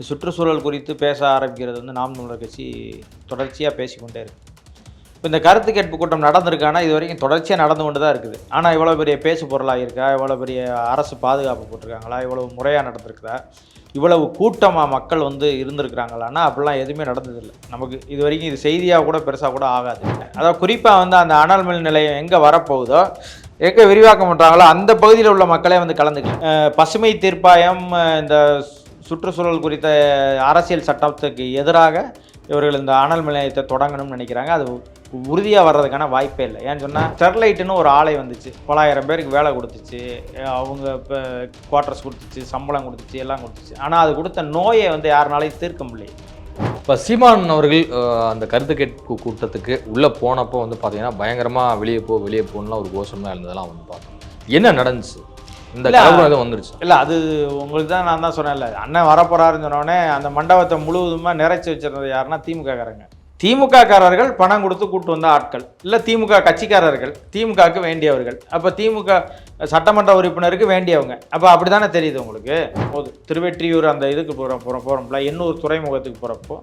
சுற்றுச்சூழல் குறித்து பேச ஆரம்பிக்கிறது வந்து நாம் தமிழர் கட்சி தொடர்ச்சியாக பேசிக்கொண்டே இருக்குது. இப்போ இந்த கருத்து கேட்பு கூட்டம் நடந்திருக்கானா இது வரைக்கும் தொடர்ச்சியாக நடந்து கொண்டு தான் இருக்குது. ஆனால் இவ்வளோ பெரிய பேசு பொருளாக இருக்கா, இவ்வளோ பெரிய அரசு பாதுகாப்பு போட்டிருக்காங்களா, இவ்வளவு முறையாக நடந்திருக்குதா, இவ்வளவு கூட்டமாக மக்கள் வந்து இருந்திருக்கிறாங்களான்னா அப்படிலாம் எதுவுமே நடந்ததில்லை. நமக்கு இது வரைக்கும் இது செய்தியாக கூட பெருசாக கூட ஆகாது. அதாவது குறிப்பாக வந்து அந்த அனல் மின் நிலையம் எங்கே வரப்போகுதோ, எங்கே விரிவாக்கம் பண்ணுறாங்களோ அந்த பகுதியில் உள்ள மக்களே வந்து கலந்துக்கலாம். பசுமை தீர்ப்பாயம் இந்த சுற்றுச்சூழல் குறித்த அரசியல் சட்டத்துக்கு எதிராக இவர்கள் இந்த அனல் நிலையத்தை தொடங்கணும்னு நினைக்கிறாங்க. அது உறுதியாக வர்றதுக்கான வாய்ப்பே இல்லை. ஏன்னு சொன்னால் ஸ்டெர்லைட்டுன்னு ஒரு ஆலை வந்துச்சு, பலாயிரம் பேருக்கு வேலை கொடுத்துச்சு, அவங்க இப்போ குவார்ட்டர்ஸ் கொடுத்துச்சு, சம்பளம் கொடுத்துச்சு, எல்லாம் கொடுத்துச்சு. ஆனால் அது கொடுத்த நோயை வந்து யாருனாலையும் தீர்க்க முடியல. இப்போ சீமான் அவர்கள் அந்த கருத்து கேட்பு கூட்டத்துக்கு உள்ளே போனப்போ வந்து பார்த்தீங்கன்னா பயங்கரமாக வெளியே போகணும்லாம் ஒரு கோஷமாக இருந்ததெல்லாம் வந்து பார்த்தோம். என்ன நடந்துச்சு? இந்த கலவரம் எதுவும் வந்துருச்சு? இல்லை, அது உங்களுக்கு தான் நான் தான் சொன்னேன்ல, அண்ணன் வரப்போறாருன்னு சொன்னோடனே அந்த மண்டபத்தை முழுவதுமாக நிறைச்சி வச்சிருந்தது யாருன்னா திமுககாரங்க. திமுககாரர்கள் பணம் கொடுத்து கூப்பிட்டு வந்த ஆட்கள், இல்லை திமுக கட்சிக்காரர்கள், திமுகவுக்கு வேண்டியவர்கள். அப்போ திமுக சட்டமன்ற உறுப்பினருக்கு வேண்டியவங்க. அப்போ அப்படி தானே தெரியுது உங்களுக்கு. போது திருவெற்றியூர் அந்த இதுக்கு போகிறோம்ல, எண்ணூர் துறைமுகத்துக்கு போகிறப்போ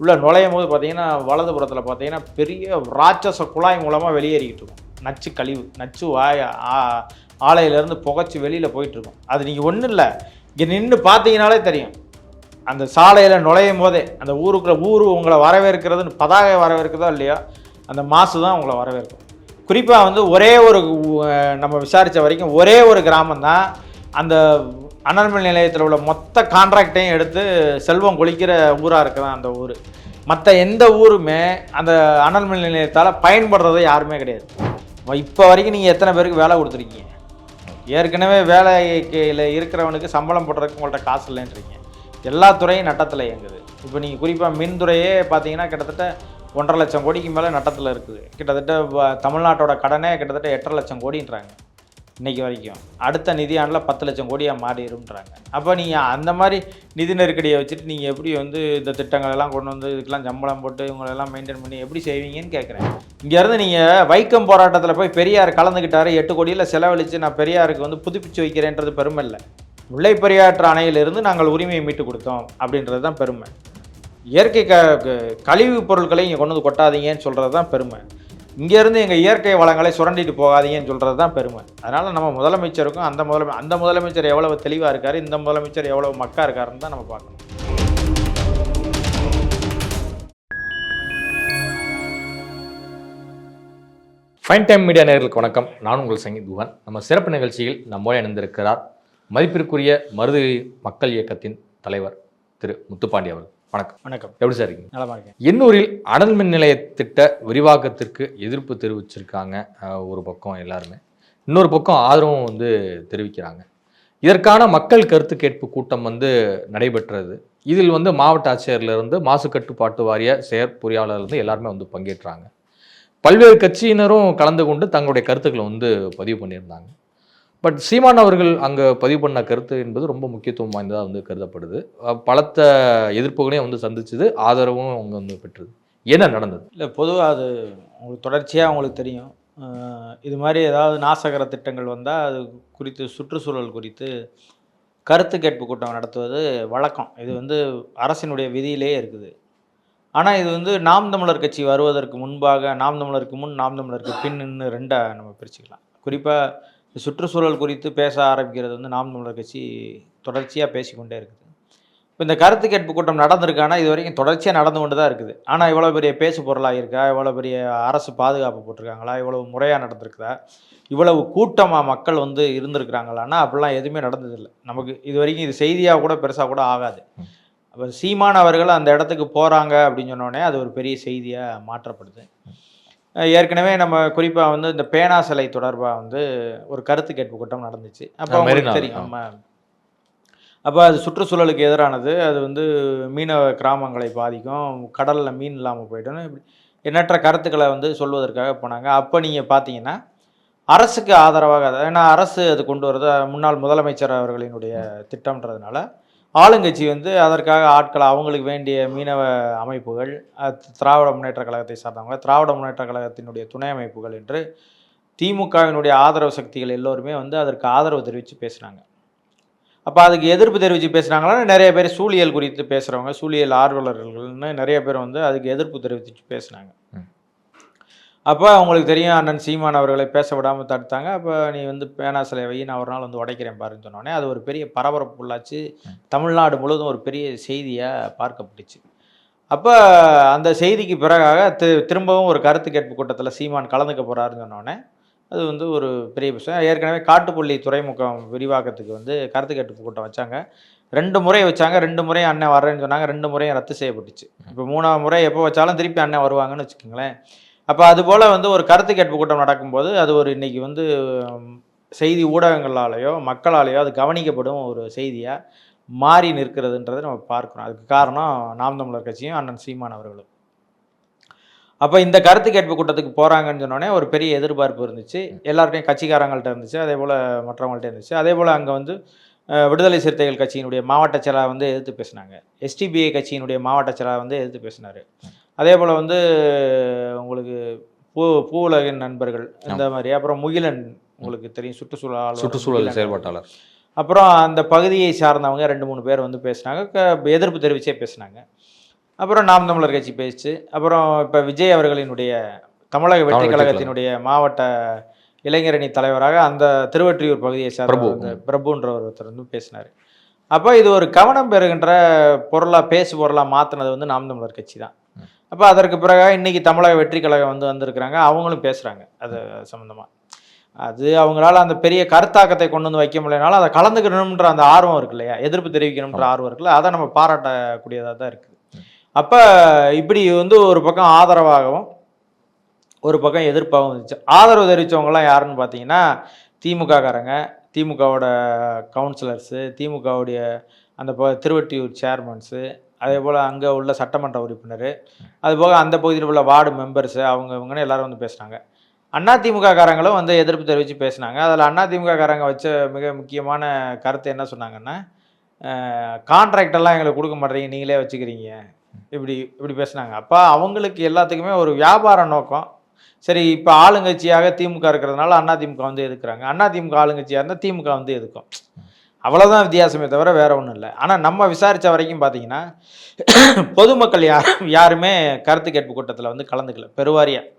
உள்ள நுழையும் போது பார்த்தீங்கன்னா வலதுபுறத்தில் பார்த்தீங்கன்னா பெரிய ராட்சச குழாய் மூலமாக வெளியேறிக்கிட்டு இருக்கும். நச்சு கழிவு, நச்சு ஆலையிலேருந்து புகைச்சி வெளியில் போயிட்டுருக்கும். அது நீங்கள் ஒன்றும் இல்லை, இங்கே நின்று பார்த்தீங்கனாலே தெரியும். அந்த சாலையில் நுழையும் போதே அந்த ஊர் உங்களை வரவேற்கிறதுன்னு பதாகை வரவேற்கிறதோ இல்லையோ அந்த மாசு தான் உங்களை வரவேற்கும். குறிப்பாக வந்து ஒரே ஒரு நம்ம விசாரித்த வரைக்கும் ஒரே ஒரு கிராமம் தான் அந்த அனல் மின் நிலையத்தில் உள்ள மொத்த கான்ட்ராக்டையும் எடுத்து செல்வம் கொளிக்கிற ஊராக இருக்குதான் அந்த ஊர். மற்ற எந்த ஊருமே அந்த அனல் மின் நிலையத்தால் பயன்படுறது யாருமே கிடையாது. இப்போ வரைக்கும் நீங்கள் எத்தனை பேருக்கு வேலை கொடுத்துருக்கீங்க? ஏற்கனவே வேலையில் இருக்கிறவனுக்கு சம்பளம் போடுறதுக்கு உங்கள்கிட்ட காசு இல்லைன்றீங்க. எல்லா துறையும் நட்டத்தில் இயங்குது. இப்போ நீங்கள் குறிப்பாக மின்துறையே பார்த்தீங்கன்னா கிட்டத்தட்ட 1.5 லட்சம் கோடிக்கு மேலே நட்டத்தில் இருக்குது. கிட்டத்தட்ட தமிழ்நாட்டோட கடனே கிட்டத்தட்ட 8.5 லட்சம் கோடின்றாங்க இன்றைக்கி வரைக்கும். அடுத்த நிதியாண்டில் 10 லட்சம் கோடியாக மாறிடும்ன்றாங்க. அப்போ நீங்கள் அந்த மாதிரி நிதி நெருக்கடியை வச்சுட்டு நீங்கள் எப்படி வந்து இந்த திட்டங்களெல்லாம் கொண்டு வந்து இதுக்கெல்லாம் சம்பளம் போட்டு இவங்களெல்லாம் மெயின்டைன் பண்ணி எப்படி செய்வீங்கன்னு கேட்குறேன். இங்கேருந்து நீங்கள் வைக்கம் போராட்டத்தில் போய் பெரியார் கலந்துக்கிட்டாரு, 8 கோடியில் செலவழித்து நான் பெரியாருக்கு வந்து புதுப்பிச்சு வைக்கிறேன்றது பெருமை இல்லை. முல்லை பெரியாற்று அணையிலிருந்து நாங்கள் உரிமையை மீட்டு கொடுத்தோம் அப்படின்றது தான் பெருமை. இயற்கை கழிவுப் பொருட்களை இங்கே கொண்டு வந்து கொட்டாதீங்கன்னு சொல்கிறது தான் பெருமை. இங்கேருந்து எங்கள் இயற்கை வளங்களை சுரண்டிட்டு போகாதீங்கன்னு சொல்கிறது தான் பெருமை. அதனால் நம்ம முதலமைச்சருக்கும் அந்த முதலமைச்சர் எவ்வளவு தெளிவாக இருக்கார், இந்த முதலமைச்சர் எவ்வளவு மக்கா இருக்காருன்னு தான் நம்ம பார்க்கணும். ஃபைன் டைம் மீடியா நேயர்களுக்கு வணக்கம். நான் உங்கள் சங்கீத் குஹன். நம்ம சிறப்பு நிகழ்ச்சியில் நம்மோடு இணைந்திருக்கிறார் மதிப்பிற்குரிய மருது மக்கள் இயக்கத்தின் தலைவர் திரு முத்துப்பாண்டி அவர்கள். வணக்கம். வணக்கம். எப்படி சார் இருக்கீங்க? நல்லா இருக்கேன். எண்ணூரில் அனல் மின் நிலைய திட்ட விரிவாக்கத்திற்கு எதிர்ப்பு தெரிவிச்சிருக்காங்க ஒரு பக்கம் எல்லாருமே, இன்னொரு பக்கம் ஆதரவும் வந்து தெரிவிக்கிறாங்க. இதற்கான மக்கள் கருத்து கேட்பு கூட்டம் வந்து நடைபெற்றது. இதில் வந்து மாவட்ட ஆட்சியர்லேருந்து மாசு கட்டுப்பாட்டு வாரிய செயற்பொறியாளர்லேருந்து எல்லாருமே வந்து பங்கேற்றாங்க. பல்வேறு கட்சியினரும் கலந்து கொண்டு தங்களுடைய கருத்துக்களை வந்து பதிவு பண்ணியிருந்தாங்க. பட் சீமான் அவர்கள் அங்கே பதிவு பண்ண கருத்து என்பது ரொம்ப முக்கியத்துவம் வாய்ந்ததாக வந்து கருதப்படுது. பலத்த எதிர்ப்புகளையும் வந்து சந்திச்சது, ஆதரவும் அவங்க வந்து பெற்றது. என்ன நடந்தது? இல்லை, பொதுவாக அது உங்களுக்கு தொடர்ச்சியாக உங்களுக்கு தெரியும். இது மாதிரி ஏதாவது நாசகர திட்டங்கள் வந்தால் அது குறித்து சுற்றுச்சூழல் குறித்து கருத்து கேட்பு கூட்டம் நடத்துவது வழக்கம். இது வந்து அரசினுடைய விதியிலே இருக்குது. ஆனால் இது வந்து நாம் தமிழர் கட்சி வருவதற்கு முன்பாக, நாம் தமிழருக்கு முன் நாம் தமிழருக்கு பின்னு ரெண்டாக நம்ம பிரிச்சுக்கலாம். குறிப்பாக சுற்றுச்சூழல் குறித்து பேச ஆரம்பிக்கிறது வந்து நாம் தமிழர் கட்சி தொடர்ச்சியாக பேசிக்கொண்டே இருக்குது. இப்போ இந்த கருத்து கேட்பு கூட்டம் நடந்திருக்கானா இது வரைக்கும் தொடர்ச்சியாக நடந்து கொண்டு தான் இருக்குது. ஆனால் இவ்வளோ பெரிய பேசு பொருளாக இருக்கா, இவ்வளோ பெரிய அரசு பாதுகாப்பு போட்டிருக்காங்களா, இவ்வளவு முறையாக நடந்திருக்குதா, இவ்வளவு கூட்டமாக மக்கள் வந்து இருந்திருக்கிறாங்களான்னா அப்படிலாம் எதுவுமே நடந்ததில்லை. நமக்கு இது வரைக்கும் இது செய்தியாக கூட பெருசாக கூட ஆகாது. அப்போ சீமான் அவர்கள் அந்த இடத்துக்கு போகிறாங்க அப்படின்னு சொன்னோடனே அது ஒரு பெரிய செய்தியாக மாற்றப்படுது. ஏற்கனவே நம்ம குறிப்பாக வந்து இந்த பேனா சிலை தொடர்பாக வந்து ஒரு கருத்து கேட்பு கூட்டம் நடந்துச்சு. அப்போ அவங்களுக்கு தெரியும், நம்ம அப்போ அது சுற்றுச்சூழலுக்கு எதிரானது, அது வந்து மீனவ கிராமங்களை பாதிக்கும், கடலில் மீன் இல்லாமல் போய்ட்டோன்னு இப்படி எண்ணற்ற கருத்துக்களை வந்து சொல்வதற்காக போனாங்க. அப்போ நீங்கள் பார்த்தீங்கன்னா அரசுக்கு ஆதரவாக, ஏன்னா அரசு அது கொண்டு வரது முன்னாள் முதலமைச்சர் அவர்களினுடைய திட்டம்ன்றதுனால ஆளுங்கட்சி வந்து அதற்காக ஆட்களை, அவங்களுக்கு வேண்டிய மீனவ அமைப்புகள், திராவிட முன்னேற்ற கழகத்தை சார்ந்தவங்க, திராவிட முன்னேற்ற கழகத்தினுடைய துணை அமைப்புகள் என்று திமுகவினுடைய ஆதரவு சக்திகள் எல்லோருமே வந்து அதற்கு ஆதரவு தெரிவித்து பேசினாங்க. அப்போ அதுக்கு எதிர்ப்பு தெரிவித்து பேசுகிறாங்களா நிறைய பேர் சூழியல் குறித்து பேசுகிறவங்க, சூழியல் ஆர்வலர்கள்னு நிறைய பேர் வந்து அதுக்கு எதிர்ப்பு தெரிவித்து பேசுனாங்க. அப்போ அவங்களுக்கு தெரியும் அண்ணன் சீமான் அவர்களை பேச விடாமல் தடுத்தாங்க. அப்போ நீ வந்து பேனா சிலை வை, நான் ஒரு நாள் வந்து உடைக்கிறேன் பாருன்னு சொன்னோடனே அது ஒரு பெரிய பரபரப்பு உள்ளாச்சு. தமிழ்நாடு முழுவதும் ஒரு பெரிய செய்தியாக பார்க்கப்பட்டுச்சு. அப்போ அந்த செய்திக்கு பிறகாக திரும்பவும் ஒரு கருத்து கேட்பு கூட்டத்தில் சீமான் கலந்துக்க போகிறாருன்னு சொன்னோடனே அது வந்து ஒரு பெரிய விஷயம். ஏற்கனவே காட்டுப்பள்ளி துறைமுகம் விரிவாக்கத்துக்கு வந்து கருத்து கேட்பு கூட்டம் வச்சாங்க. 2 முறை வச்சாங்க. 2 முறையும் அண்ணன் வர்றேன்னு சொன்னாங்க. 2 முறையும் ரத்து செய்யப்பட்டுச்சு. இப்போ 3ஆம் முறை எப்போ வச்சாலும் திருப்பி அண்ணன் வருவாங்கன்னு வச்சுக்கோங்களேன். அப்போ அதுபோல் வந்து ஒரு கருத்து கேட்பு கூட்டம் நடக்கும்போது அது ஒரு இன்றைக்கி வந்து செய்தி ஊடகங்களாலேயோ மக்களாலேயோ அது கவனிக்கப்படும் ஒரு செய்தியாக மாறி நிற்கிறதுன்றதை நம்ம பார்க்குறோம். அதுக்கு காரணம் நாம் தமிழர் கட்சியும் அண்ணன் சீமான் அவர்களும். அப்போ இந்த கருத்து கேட்பு கூட்டத்துக்கு போகிறாங்கன்னு சொன்னோடனே ஒரு பெரிய எதிர்பார்ப்பு இருந்துச்சு. எல்லார்ட்டையும் கட்சிக்காரங்கள்ட்ட இருந்துச்சு, அதே போல் மற்றவங்கள்ட்ட இருந்துச்சு. அதே போல் அங்கே வந்து விடுதலை சிறுத்தைகள் கட்சியினுடைய மாவட்ட செயலாளர் வந்து எதிர்த்து பேசினாங்க. STBA கட்சியினுடைய மாவட்ட செயலாளர் வந்து எதிர்த்து பேசினார். அதே போல் வந்து உங்களுக்கு பூவுலகின் நண்பர்கள் இந்த மாதிரி, அப்புறம் முகிலன் உங்களுக்கு தெரியும் சுற்றுச்சூழல் செயல்பாட்டாளர், அப்புறம் அந்த பகுதியை சார்ந்தவங்க 2-3 பேர் வந்து பேசினாங்க, எதிர்ப்பு தெரிவிச்சே பேசினாங்க. அப்புறம் நாம் தமிழர் கட்சி பேசிச்சு. அப்புறம் இப்போ விஜய் அவர்களினுடைய தமிழக வெற்றி கழகத்தினுடைய மாவட்ட இளைஞரணி தலைவராக அந்த திருவொற்றியூர் பகுதியை சார்ந்த பிரபுன்ற ஒருத்தர் வந்து பேசினார். அப்போ இது ஒரு கவனம் பெறுகின்ற பொருளாக பேசு பொருளாக மாற்றினது வந்து நாம் தமிழர் கட்சி தான். அப்போ அதற்கு பிறகு இன்றைக்கி தமிழக வெற்றி கழகம் வந்து வந்திருக்கிறாங்க, அவங்களும் பேசுகிறாங்க அது சம்மந்தமாக. அது அவங்களால அந்த பெரிய கருத்தாக்கத்தை கொண்டு வந்து வைக்க முடியலனாலும் அதை கலந்துக்கணுன்ற அந்த ஆர்வம் இருக்கு இல்லையா, எதிர்ப்பு தெரிவிக்கணுன்ற ஆர்வம் இருக்குல்ல, அதை நம்ம பாராட்டக்கூடியதாக தான் இருக்குது. அப்போ இப்படி வந்து ஒரு பக்கம் ஆதரவாகவும் ஒரு பக்கம் எதிர்ப்பாகவும் இருந்துச்சு. ஆதரவு தெரிவித்தவங்களாம் யாருன்னு பார்த்தீங்கன்னா திமுககாரங்க, திமுகவோட கவுன்சிலர்ஸு, திமுகவுடைய அந்த திருவொற்றியூர் சேர்மன்ஸு, அதே போல் அங்கே உள்ள சட்டமன்ற உறுப்பினர், அதுபோக அந்த பகுதியில் உள்ள வார்டு மெம்பர்ஸு, இவங்கன்னு எல்லோரும் வந்து பேசுனாங்க. அதிமுககாரங்களும் வந்து எதிர்ப்பு தெரிவித்து பேசினாங்க. அதில் அதிமுககாரங்க வச்ச மிக முக்கியமான கருத்து என்ன சொன்னாங்கன்னா, கான்ட்ராக்டெல்லாம் எங்களுக்கு கொடுக்க மாட்டேறீங்க, நீங்களே வச்சுக்கிறீங்க, இப்படி பேசுனாங்க. அப்போ அவங்களுக்கு எல்லாத்துக்குமே ஒரு வியாபார நோக்கம். சரி, இப்போ ஆளுங்கட்சியாக திமுக இருக்கிறதுனால அதிமுக வந்து எதுக்குறாங்க, அதிமுக ஆளுங்கட்சியாக இருந்தால் திமுக வந்து எதுக்கும், அவ்வளோதான் வித்தியாசமே தவிர வேறு ஒன்றும் இல்லை. ஆனால் நம்ம விசாரித்த வரைக்கும் பார்த்தீங்கன்னா பொதுமக்கள் யாருமே கருத்து கேட்பு கூட்டத்தில் வந்து கலந்துக்கல. பெருவாரியாக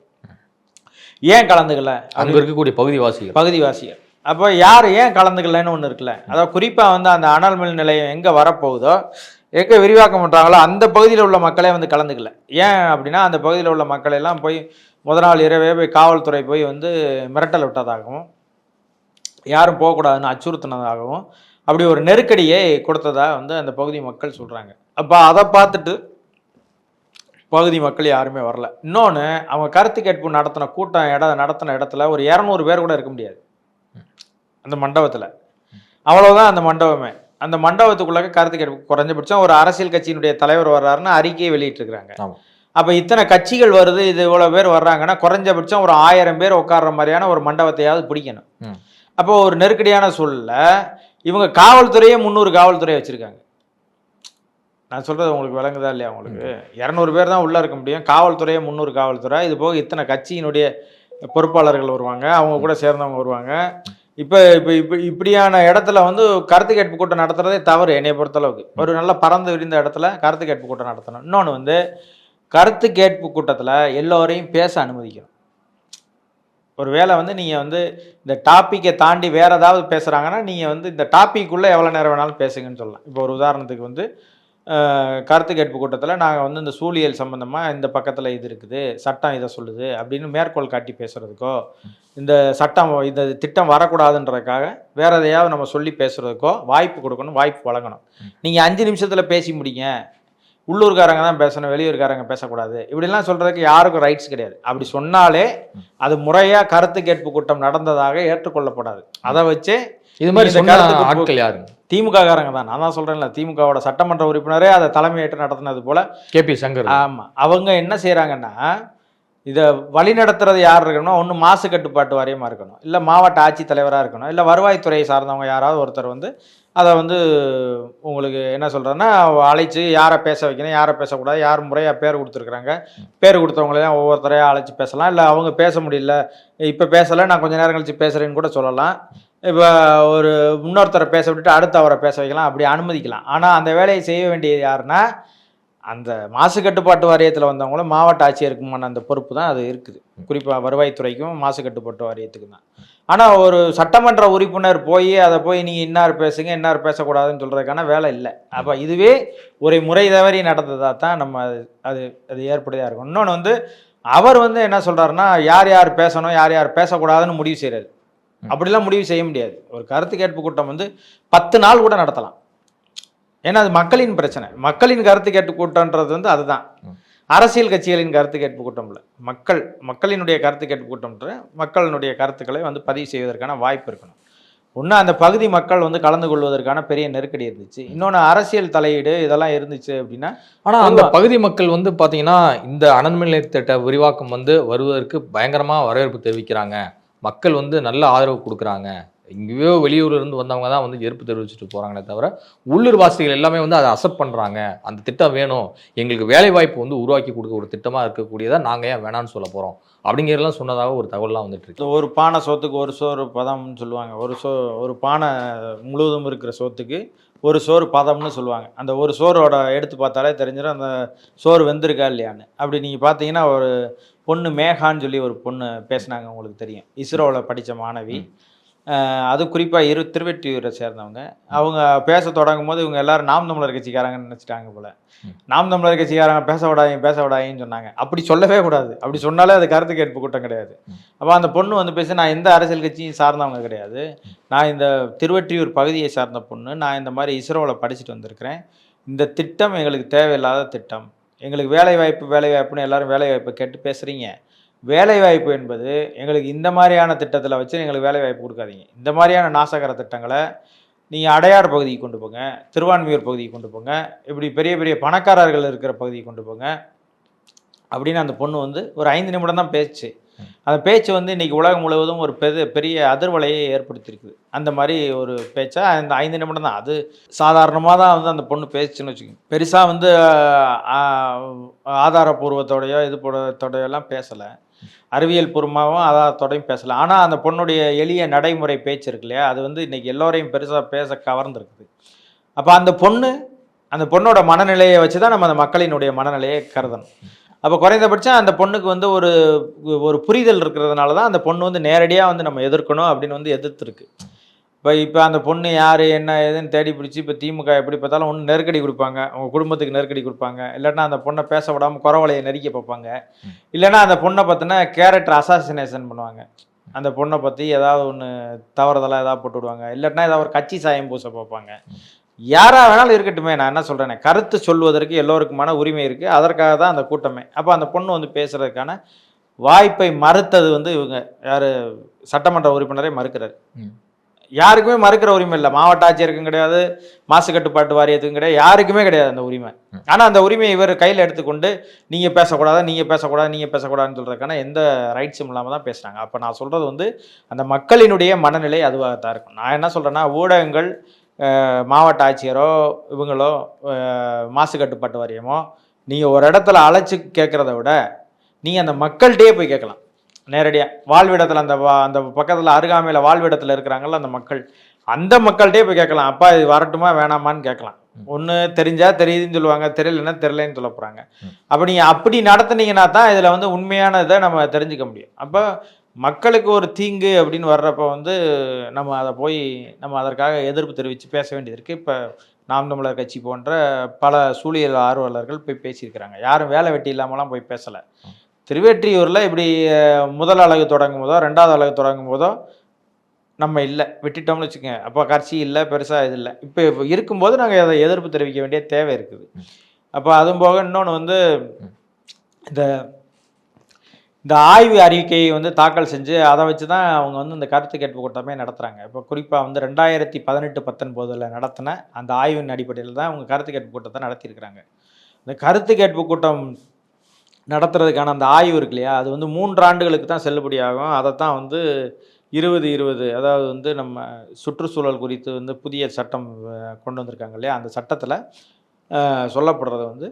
ஏன் கலந்துக்கல, அங்கே இருக்கக்கூடிய பகுதிவாசிகள். அப்போ யார் ஏன் கலந்துக்கலன்னு ஒன்று இருக்குல்ல, அதாவது குறிப்பாக வந்து அந்த அனல் மின் நிலையம் எங்கே வரப்போகுதோ, எங்கே விரிவாக்கம் பண்ணுறாங்களோ அந்த பகுதியில் உள்ள மக்களே வந்து கலந்துக்கல. ஏன் அப்படின்னா அந்த பகுதியில் உள்ள மக்களெல்லாம் போய் முதல் நாள் இரவே போய் காவல்துறை போய் வந்து மிரட்டல் விட்டதாகவும், யாரும் போகக்கூடாதுன்னு அச்சுறுத்தினதாகவும், அப்படி ஒரு நெருக்கடியை கொடுத்ததாக வந்து அந்த பகுதி மக்கள் சொல்கிறாங்க. அப்போ அதை பார்த்துட்டு பகுதி மக்கள் யாருமே வரல. இன்னொன்று, அவங்க கருத்து கேட்பு நடத்தின கூட்டம் நடத்தின இடத்துல ஒரு 200 பேர் கூட இருக்க முடியாது அந்த மண்டபத்தில். அவ்வளோதான் அந்த மண்டபமே. அந்த மண்டபத்துக்குள்ளாக கருத்து கேட்பு குறைஞ்சபட்சம் ஒரு அரசியல் கட்சியினுடைய தலைவர் வர்றாருன்னா அறிக்கையை வெளியிட்டிருக்கிறாங்க. அப்போ இத்தனை கட்சிகள் வருது, இது இவ்வளோ பேர் வர்றாங்கன்னா குறைஞ்சபட்சம் ஒரு 1000 பேர் உட்கார்ற மாதிரியான ஒரு மண்டபத்தையாவது பிடிக்கணும். அப்போ ஒரு நெருக்கடியான சூழல்ல இவங்க காவல்துறையே 300 காவல்துறையை வச்சுருக்காங்க. நான் சொல்கிறது உங்களுக்கு விளங்குதா இல்லையா? உங்களுக்கு 200 பேர் தான் உள்ளே இருக்க முடியும், காவல்துறையே 300 காவல்துறை. இது போக இத்தனை கட்சியினுடைய பொறுப்பாளர்கள் வருவாங்க, அவங்க கூட சேர்ந்தவங்க வருவாங்க. இப்போ இப்படியான இடத்துல வந்து கருத்து கேட்பு கூட்டம் நடத்துறதே தவறு என்னை பொறுத்தளவுக்கு. ஒரு நல்ல பறந்து விரிந்த இடத்துல கருத்து கேட்பு கூட்டம் நடத்தணும். இன்னொன்று வந்து கருத்து கேட்பு கூட்டத்தில் எல்லோரையும் பேச அனுமதிக்கணும். ஒரு வேளை வந்து நீங்கள் வந்து இந்த டாப்பிக்கை தாண்டி வேறு ஏதாவது பேசுகிறாங்கன்னா நீங்கள் வந்து இந்த டாப்பிக்குள்ளே எவ்வளோ நேரம் வேணாலும் பேசுங்கன்னு சொல்லலாம். இப்போ ஒரு உதாரணத்துக்கு வந்து கருத்து கேட்பு கூட்டத்தில் நாங்கள் வந்து இந்த சூழியல் சம்மந்தமாக இந்த பக்கத்தில் இது இருக்குது, சட்டம் இதை சொல்லுது அப்படின்னு மேற்கோள் காட்டி பேசுகிறதுக்கோ, இந்த சட்டம் இந்த திட்டம் வரக்கூடாதுன்றதுக்காக வேறு எதையாவது நம்ம சொல்லி பேசுகிறதுக்கோ வாய்ப்பு கொடுக்கணும், வாய்ப்பு வழங்கணும். நீங்கள் 5 நிமிஷத்தில் பேசி முடிங்க, உள்ளூர்காரங்க தான் பேசணும், வெளியூர்காரங்க பேசக்கூடாது, இப்படிலாம் சொல்கிறதுக்கு யாருக்கும் ரைட்ஸ் கிடையாது. அப்படி சொன்னாலே அது முறையாக கருத்து கேட்பு கூட்டம் நடந்ததாக ஏற்றுக்கொள்ளப்படாது. அதை வச்சு இது மாதிரி ஆட்கள் யாரு? திமுக காரங்க தான். நான் தான் சொல்கிறேன்ல, திமுகவோட சட்டமன்ற உறுப்பினரே அதை தலைமையேற்று நடத்தினது போல KP சங்கர். ஆமாம், அவங்க என்ன செய்கிறாங்கன்னா இதை வழி நடத்துறது யார் இருக்கணும், ஒன்று மாசு கட்டுப்பாட்டு வாரியமாக இருக்கணும், இல்லை மாவட்ட ஆட்சித்தலைவராக இருக்கணும், இல்லை வருவாய்த்துறையை சார்ந்தவங்க யாராவது ஒருத்தர் வந்து அதை வந்து உங்களுக்கு என்ன சொல்கிறேன்னா அழைச்சி யாரை பேச வைக்கணும், யாரை பேசக்கூடாது, யார் முறையாக பேர் கொடுத்துருக்குறாங்க, பேர் கொடுத்தவங்களையும் ஒவ்வொருத்தரையாக அழைச்சி பேசலாம். இல்லை அவங்க பேச முடியல, இப்போ பேசலை, நான் கொஞ்சம் நேரம் கழிச்சு பேசுகிறேன்னு கூட சொல்லலாம். இப்போ ஒரு இன்னொருத்தரை பேச விட்டுட்டு அடுத்த அவரை பேச வைக்கலாம், அப்படி அனுமதிக்கலாம். ஆனால் அந்த வேலையை செய்ய வேண்டியது யாருன்னா அந்த மாசு கட்டுப்பாட்டு வாரியத்தில் வந்தவங்களும் மாவட்ட ஆட்சியருக்குமான அந்த பொறுப்பு தான் அது இருக்குது. குறிப்பாக வருவாய்த்துறைக்கும் மாசு கட்டுப்பாட்டு வாரியத்துக்கு தான். ஆனால் ஒரு சட்டமன்ற உறுப்பினர் அதை போய் நீங்கள் இன்னார் பேசுங்க இன்னார் பேசக்கூடாதுன்னு சொல்கிறதுக்கான வேலை இல்லை. அப்போ இதுவே ஒரு முறை தவறி நடந்ததாக தான் நம்ம அது அது ஏற்படுதாக இருக்கும். இன்னொன்று வந்து அவர் வந்து என்ன சொல்கிறாருன்னா யார் யார் பேசணும் யார் யார் பேசக்கூடாதுன்னு முடிவு செய்கிறாரு. அப்படிலாம் முடிவு செய்ய முடியாது. ஒரு கருத்து கேட்பு கூட்டம் வந்து 10 நாள் கூட நடத்தலாம். ஏன்னா அது மக்களின் பிரச்சனை. மக்களின் கருத்து கேட்பு கூட்டம்ன்றது வந்து அதுதான். அரசியல் கட்சிகளின் கருத்து கேட்பு கூட்டம் இல்லை. மக்களினுடைய கருத்து கேட்பு கூட்டம்ன்ற மக்களினுடைய கருத்துக்களை வந்து பதிவு செய்வதற்கான வாய்ப்பு இருக்கணும். ஒன்று அந்த பகுதி மக்கள் வந்து கலந்து கொள்வதற்கான பெரிய நெருக்கடி இருந்துச்சு. இன்னொன்று அரசியல் தலையீடு இதெல்லாம் இருந்துச்சு அப்படின்னா. ஆனால் அந்த பகுதி மக்கள் வந்து பார்த்தீங்கன்னா இந்த அனல் மின் திட்ட விரிவாக்கம் வந்து வருவதற்கு பயங்கரமாக வரவேற்பு தெரிவிக்கிறாங்க. மக்கள் வந்து நல்ல ஆதரவு கொடுக்குறாங்க. எங்கேயோ வெளியூர்ல இருந்து வந்தவங்க தான் வந்து எதிர்ப்பு தெரிவிச்சுட்டு போறாங்களே தவிர உள்ளூர் வாசிகள் எல்லாமே வந்து அதை அக்செப்ட் பண்றாங்க. அந்த திட்டம் வேணும், எங்களுக்கு வேலை வாய்ப்பு வந்து உருவாக்கி கொடுக்க ஒரு திட்டமா இருக்கக்கூடியதா நாங்க ஏன் வேணான்னு சொல்ல போறோம் அப்படிங்கிறதெல்லாம் சொன்னதாக ஒரு தகவல்லாம் வந்துட்டு இருக்கு. ஒரு பானை சோத்துக்கு ஒரு சோறு பதம்னு சொல்லுவாங்க. ஒரு பானை முழுவதும் இருக்கிற சோத்துக்கு ஒரு சோறு பதம்னு சொல்லுவாங்க. அந்த ஒரு சோறோட எடுத்து பார்த்தாலே தெரிஞ்சிடும் அந்த சோறு வெந்திருக்கா இல்லையான்னு. அப்படி நீங்கள் பார்த்தீங்கன்னா ஒரு பொண்ணு மேகான்னு சொல்லி ஒரு பொண்ணு பேசினாங்க, உங்களுக்கு தெரியும், இஸ்ரோவில் படித்த மாணவி. அது குறிப்பாக திருவெற்றியூரை சேர்ந்தவங்க. அவங்க பேச தொடங்கும் போது இவங்க எல்லாரும் நாம் தமிழர் கட்சிக்காரங்கன்னு நினச்சிட்டாங்க போல. நாம் தமிழர் கட்சிக்காரங்க பேச விடாதீங்கன்னு சொன்னாங்க. அப்படி சொல்லவே கூடாது. அப்படி சொன்னாலே அது கருத்து கேட்பு கூட்டம் கிடையாது. அப்போ அந்த பொண்ணு வந்து பேச, நான் எந்த அரசியல் கட்சியும் சார்ந்தவங்க கிடையாது, நான் இந்த திருவெற்றியூர் பகுதியை சார்ந்த பொண்ணு, நான் இந்த மாதிரி இஸ்ரோவில் படிச்சுட்டு வந்திருக்கிறேன், இந்த திட்டம் எங்களுக்கு தேவையில்லாத திட்டம், எங்களுக்கு வேலைவாய்ப்புன்னு எல்லாரும் வேலைவாய்ப்பை கேட்டு பேசுகிறீங்க. வேலைவாய்ப்பு என்பது எங்களுக்கு இந்த மாதிரியான திட்டத்தில் வச்சு எங்களுக்கு வேலைவாய்ப்பு கொடுக்காதீங்க. இந்த மாதிரியான நாசகர திட்டங்களை நீங்கள் அடையார் பகுதிக்கு கொண்டு போங்க, திருவான்மியூர் பகுதிக்கு கொண்டு போங்க, இப்படி பெரிய பெரிய பணக்காரர்கள் இருக்கிற பகுதிக்கு கொண்டு போங்க அப்படின்னு அந்த பொண்ணு வந்து ஒரு 5 நிமிடம் தான் பேச்சு. அந்த பேச்சு வந்து இன்றைக்கி உலகம் முழுவதும் ஒரு பெரிய அதிர்வலையை ஏற்படுத்தியிருக்குது. அந்த மாதிரி ஒரு பேச்சா அந்த 5 நிமிடம் தான். அது சாதாரணமாக தான் வந்து அந்த பொண்ணு பேச்சுன்னு வச்சுக்கோங்க. பெருசாக வந்து ஆதாரபூர்வத்தோடையோ எல்லாம் பேசலை, அறிவியல் பூர்வமாகவும் ஆதாரத்தோடையும் பேசலை. ஆனால் அந்த பொண்ணுடைய எளிய நடைமுறை பேச்சு இருக்கு இல்லையா, அது வந்து இன்றைக்கி எல்லோரையும் பெருசாக பேச கவர்ந்துருக்குது. அப்போ அந்த பொண்ணோட மனநிலையை வச்சு தான் நம்ம அந்த மக்களினுடைய மனநிலையை கருதணும். அப்போ குறைந்தபட்சம் அந்த பொண்ணுக்கு வந்து ஒரு புரிதல் இருக்கிறதுனால தான் அந்த பொண்ணு வந்து நேரடியாக வந்து நம்ம எதிர்க்கணும் அப்படின்னு வந்து எதிர்த்துருக்கு. இப்போ அந்த பொண்ணு யார் என்ன ஏதுன்னு தேடி பிடிச்சி இப்போ திமுக எப்படி பார்த்தாலும் ஒன்று நெருக்கடி கொடுப்பாங்க, அவங்க குடும்பத்துக்கு நெருக்கடி கொடுப்பாங்க, இல்லைன்னா அந்த பொண்ணை பேச விடாமல் குறவலையை நெருக்கி பார்ப்பாங்க, இல்லைன்னா அந்த பொண்ணை பார்த்தினா கேரக்டர் அசாசினேஷன் பண்ணுவாங்க, அந்த பொண்ணை பற்றி ஏதாவது ஒன்று தவறுதலாக ஏதாவது போட்டு விடுவாங்க, இல்லைன்னா ஏதாவது ஒரு கட்சி சாயம் பூச பார்ப்பாங்க. யாராக வேணாலும் இருக்கட்டுமே, நான் என்ன சொல்கிறேனே, கருத்து சொல்வதற்கு எல்லோருக்குமான உரிமை இருக்குது. அதற்காக தான் அந்த கூட்டமே. அப்போ அந்த பொண்ணு வந்து பேசுகிறதுக்கான வாய்ப்பை மறுத்தது வந்து இவங்க யார், சட்டமன்ற உறுப்பினரே மறுக்கிறார். யாருக்குமே மறுக்கிற உரிமை இல்லை. மாவட்ட ஆட்சியருக்கும் கிடையாது, மாசு கட்டுப்பாட்டு வாரியத்துக்கும் கிடையாது, யாருக்குமே கிடையாது அந்த உரிமை. ஆனால் அந்த உரிமையை இவர் கையில் எடுத்துக்கொண்டு நீங்கள் பேசக்கூடாதுன்னு சொல்கிறதுக்கான எந்த ரைட்ஸும் இல்லாமல் தான் பேசுகிறாங்க. அப்போ நான் சொல்கிறது வந்து அந்த மக்களினுடைய மனநிலை அதுவாகத்தான் இருக்கும். நான் என்ன சொல்கிறேன்னா, ஊடகங்கள், மாவட்ட ஆட்சியரோ இவங்களோ மாசு கட்டுப்பாட்டு வாரியமோ நீங்கள் ஒரு இடத்துல அழைச்சி கேட்குறத விட நீங்கள் அந்த மக்கள்கிட்டயே போய் கேட்கலாம் நேரடியாக. வாழ்விடத்தில் அந்த பக்கத்தில் அருகாமையில் வாழ்விடத்தில் இருக்கிறாங்கல்ல அந்த மக்கள்கிட்டே போய் கேட்கலாம். அப்பா இது வரட்டுமா வேணாமான்னு கேட்கலாம். ஒன்று தெரிஞ்சா தெரியுதுன்னு சொல்லுவாங்க, தெரியலன்னா தெரியலன்னு சொல்ல போகிறாங்க. அப்போ நீங்கள் அப்படி நடத்துனீங்கன்னா தான் இதில் வந்து உண்மையான இதை நம்ம தெரிஞ்சுக்க முடியும். அப்போ மக்களுக்கு ஒரு தீங்கு அப்படின்னு வர்றப்ப வந்து நம்ம அதை போய் நம்ம அதற்காக எதிர்ப்பு தெரிவித்து பேச வேண்டியது இருக்குது. இப்போ நாம் தமிழர் கட்சி போன்ற பல சூழியல் ஆர்வலர்கள் போய் பேசியிருக்கிறாங்க. யாரும் வேலை வெட்டி இல்லாமலாம் போய் பேசலை. திருவெற்றியூரில் இப்படி முதல் அலகு தொடங்கும் போதோ 2வது அலகு தொடங்கும் போதோ நம்ம இல்லை விட்டுட்டோம்னு வச்சுக்கோங்க. அப்போ கட்சி இல்லை, பெருசாக இது இல்லை. இப்போ இருக்கும்போது நாங்கள் அதை எதிர்ப்பு தெரிவிக்க வேண்டிய தேவை இருக்குது. அப்போ அதுவும் போக இன்னொன்று வந்து இந்த ஆய்வு அறிக்கையை வந்து தாக்கல் செஞ்சு அதை வச்சு தான் அவங்க வந்து இந்த கருத்து கேட்பு கூட்டமே நடத்துகிறாங்க. இப்போ குறிப்பாக வந்து 2018-19 நடத்தின அந்த ஆய்வின் அடிப்படையில் தான் அவங்க கருத்து கேட்பு கூட்டத்தை நடத்தியிருக்கிறாங்க. இந்த கருத்து கேட்பு கூட்டம் நடத்துறதுக்கான அந்த ஆய்வு இருக்கு இல்லையா, அது வந்து 3 ஆண்டுகளுக்கு தான் செல்லுபடியாகும். அதைத்தான் வந்து 2020 அதாவது வந்து நம்ம சுற்றுச்சூழல் குறித்து வந்து புதிய சட்டம் கொண்டு வந்திருக்காங்க இல்லையா, அந்த சட்டத்தில் சொல்லப்படுறது வந்து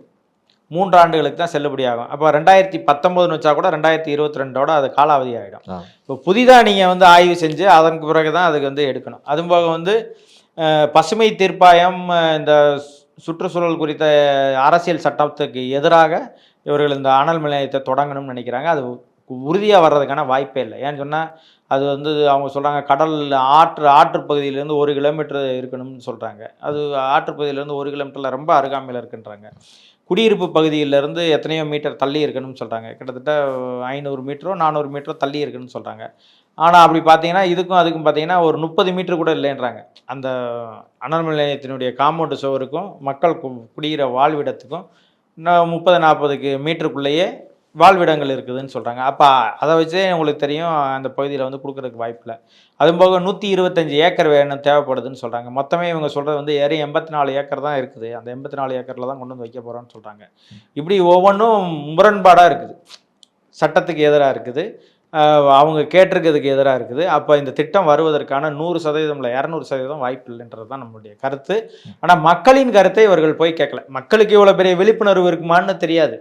3 ஆண்டுகளுக்கு தான் செல்லுபடியாகும். அப்போ 2019 வச்சா கூட 2022 அது காலாவதி ஆகிடும். இப்போ புதிதாக நீங்கள் வந்து ஆய்வு செஞ்சு அதற்கு பிறகு தான் அதுக்கு வந்து எடுக்கணும். அதுபோக வந்து பசுமை தீர்ப்பாயம் இந்த சுற்றுச்சூழல் குறித்த அரசியல் சட்டத்துக்கு எதிராக இவர்கள் இந்த அனல் மின் நிலையத்தை தொடங்கணும்னு நினைக்கிறாங்க. அது உறுதியாக வர்றதுக்கான வாய்ப்பே இல்லை. ஏன்னு சொன்னால் அது வந்து அவங்க சொல்கிறாங்க கடல் ஆற்றுப்பகுதியிலேருந்து 1 கிலோமீட்டர் இருக்கணும்னு சொல்கிறாங்க. அது ஆற்றுப்பகுதியிலேருந்து 1 கிலோமீட்டரில் ரொம்ப அருகாமையில் இருக்குன்றாங்க. குடியிருப்பு பகுதியிலேருந்து எத்தனையோ மீட்டர் தள்ளி இருக்கணும்னு சொல்கிறாங்க. கிட்டத்தட்ட 500 மீட்டரோ 400 மீட்டரோ தள்ளி இருக்குன்னு சொல்கிறாங்க. ஆனால் அப்படி பார்த்தீங்கன்னா இதுக்கும் அதுக்கும் பார்த்தீங்கன்னா ஒரு 30 மீட்டர் கூட இல்லைன்றாங்க. அந்த அனல் மின் நிலையத்தினுடைய காம்பவுண்டு சுவருக்கும் மக்கள் குடியிற வாழ்விடத்துக்கும் 30-40 மீட்டருக்குள்ளேயே வாழ்விடங்கள் இருக்குதுன்னு சொல்கிறாங்க. அப்போ அதை வச்சே உங்களுக்கு தெரியும் அந்த பகுதியில் வந்து கொடுக்குறதுக்கு வாய்ப்பில்லை. அதுபோக 125 ஏக்கர் வேணும் தேவைப்படுதுன்னு சொல்கிறாங்க. மொத்தமே இவங்க சொல்கிறது வந்து 84 ஏக்கர் தான் இருக்குது. அந்த 84 ஏக்கரில் தான் கொண்டு வந்து வைக்க போகிறோன்னு சொல்கிறாங்க. இப்படி ஒவ்வொன்றும் முரண்பாடாக இருக்குது, சட்டத்துக்கு எதிராக இருக்குது, அவங்க கேட்டிருக்கிறதுக்கு எதிராக இருக்குது. அப்போ இந்த திட்டம் வருவதற்கான 100% இல்லை 200% வாய்ப்பு இல்லைன்றது தான் நம்மளுடைய கருத்து. ஆனால் மக்களின் கருத்தை இவர்கள் போய் கேட்கல. மக்களுக்கு இவ்வளோ பெரிய விழிப்புணர்வு இருக்குமான்னு தெரியாது.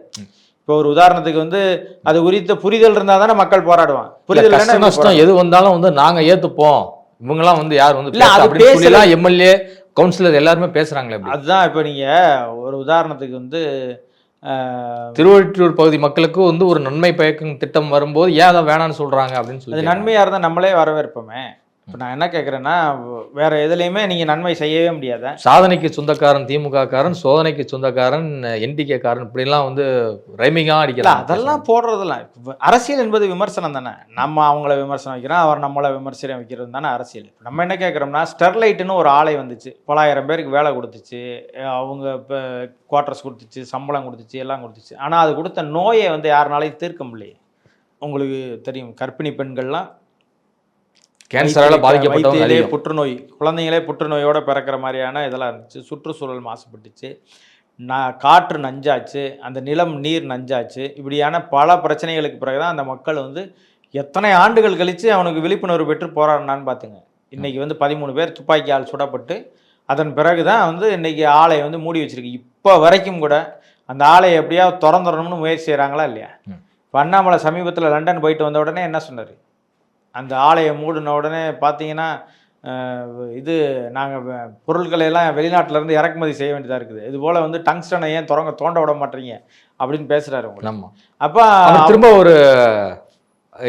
இப்போ ஒரு உதாரணத்துக்கு வந்து அது குறித்த புரிதல் இருந்தால் தானே மக்கள் போராடுவான். புரிதல் நஷ்டம் எது வந்தாலும் வந்து நாங்கள் ஏற்றுப்போம், இவங்கெல்லாம் வந்து யார் வந்து எம்எல்ஏ கவுன்சிலர் எல்லாருமே பேசுகிறாங்களே. அதுதான் இப்போ நீங்கள் ஒரு உதாரணத்துக்கு வந்து திருவொற்றியூர் பகுதி மக்களுக்கு வந்து ஒரு நன்மை பயக்கும் திட்டம் வரும்போது ஏன் அதை வேணான்னு சொல்கிறாங்க அப்படின்னு சொல்லி. அது நன்மையாக இருந்தால் நம்மளே வரவேற்போமே. இப்போ நான் என்ன கேட்குறேன்னா வேற எதுலையுமே நீங்கள் நன்மை செய்யவே முடியாத. சாதனைக்கு சொந்தக்காரன் திமுக காரன், சோதனைக்கு சொந்தக்காரன் என்டிகே காரன், இப்படிலாம் வந்து ரைமிங்காக அடிக்கலாம். அதெல்லாம் போடுறதெல்லாம் அரசியல் என்பது விமர்சனம் தானே. நம்ம அவங்கள விமர்சனம் வைக்கிறோம், அவர் நம்மளை விமர்சனம் வைக்கிறது தானே அரசியல். நம்ம என்ன கேட்குறோம்னா ஸ்டெர்லைட்டுன்னு ஒரு ஆலை வந்துச்சு, 9,000 பேருக்கு வேலை கொடுத்துச்சு, அவங்க இப்போ குவார்ட்டர்ஸ் கொடுத்துச்சு, சம்பளம் கொடுத்துச்சு, எல்லாம் கொடுத்துச்சு. ஆனால் அது கொடுத்த நோயை வந்து யாருனாலையும் தீர்க்க முடியல. உங்களுக்கு தெரியும், கர்ப்பிணி பெண்கள்லாம் கேன்சரால் பாதிக்கப்பட்டவங்க, புற்றுநோய், குழந்தைங்களே புற்றுநோயோடு பிறக்கிற மாதிரியான இதெல்லாம் இருந்துச்சு. சுற்றுச்சூழல் மாசுபட்டுச்சு, காற்று நஞ்சாச்சு, அந்த நிலம் நீர் நஞ்சாச்சு. இப்படியான பல பிரச்சனைகளுக்கு பிறகு தான் அந்த மக்கள் வந்து எத்தனை ஆண்டுகள் கழித்து அவனுக்கு விழிப்புணர்வு பெற்று போராடினான்னு பார்த்துங்க. இன்றைக்கி வந்து 13 பேர் துப்பாக்கியால் சுடப்பட்டு அதன் பிறகு தான் வந்து இன்றைக்கி ஆலையை வந்து மூடி வச்சுருக்கு. இப்போ வரைக்கும் கூட அந்த ஆலையை எப்படியாவது திறந்துடணும்னு முயற்சி செய்கிறாங்களா இல்லையா? இப்போ அண்ணாமலை சமீபத்தில் லண்டன் போயிட்டு வந்த உடனே என்ன சொன்னார்? அந்த ஆலையை மூடின உடனே பார்த்தீங்கன்னா இது நாங்கள் பொருட்களை எல்லாம் வெளிநாட்டிலேருந்து இறக்குமதி செய்ய வேண்டியதாக இருக்குது, இது போல் வந்து டங்ஸ்டனை ஏன் தோண்ட விட மாட்டீங்க அப்படின்னு பேசுகிறாரு உங்களுக்கு. அப்போ திரும்ப ஒரு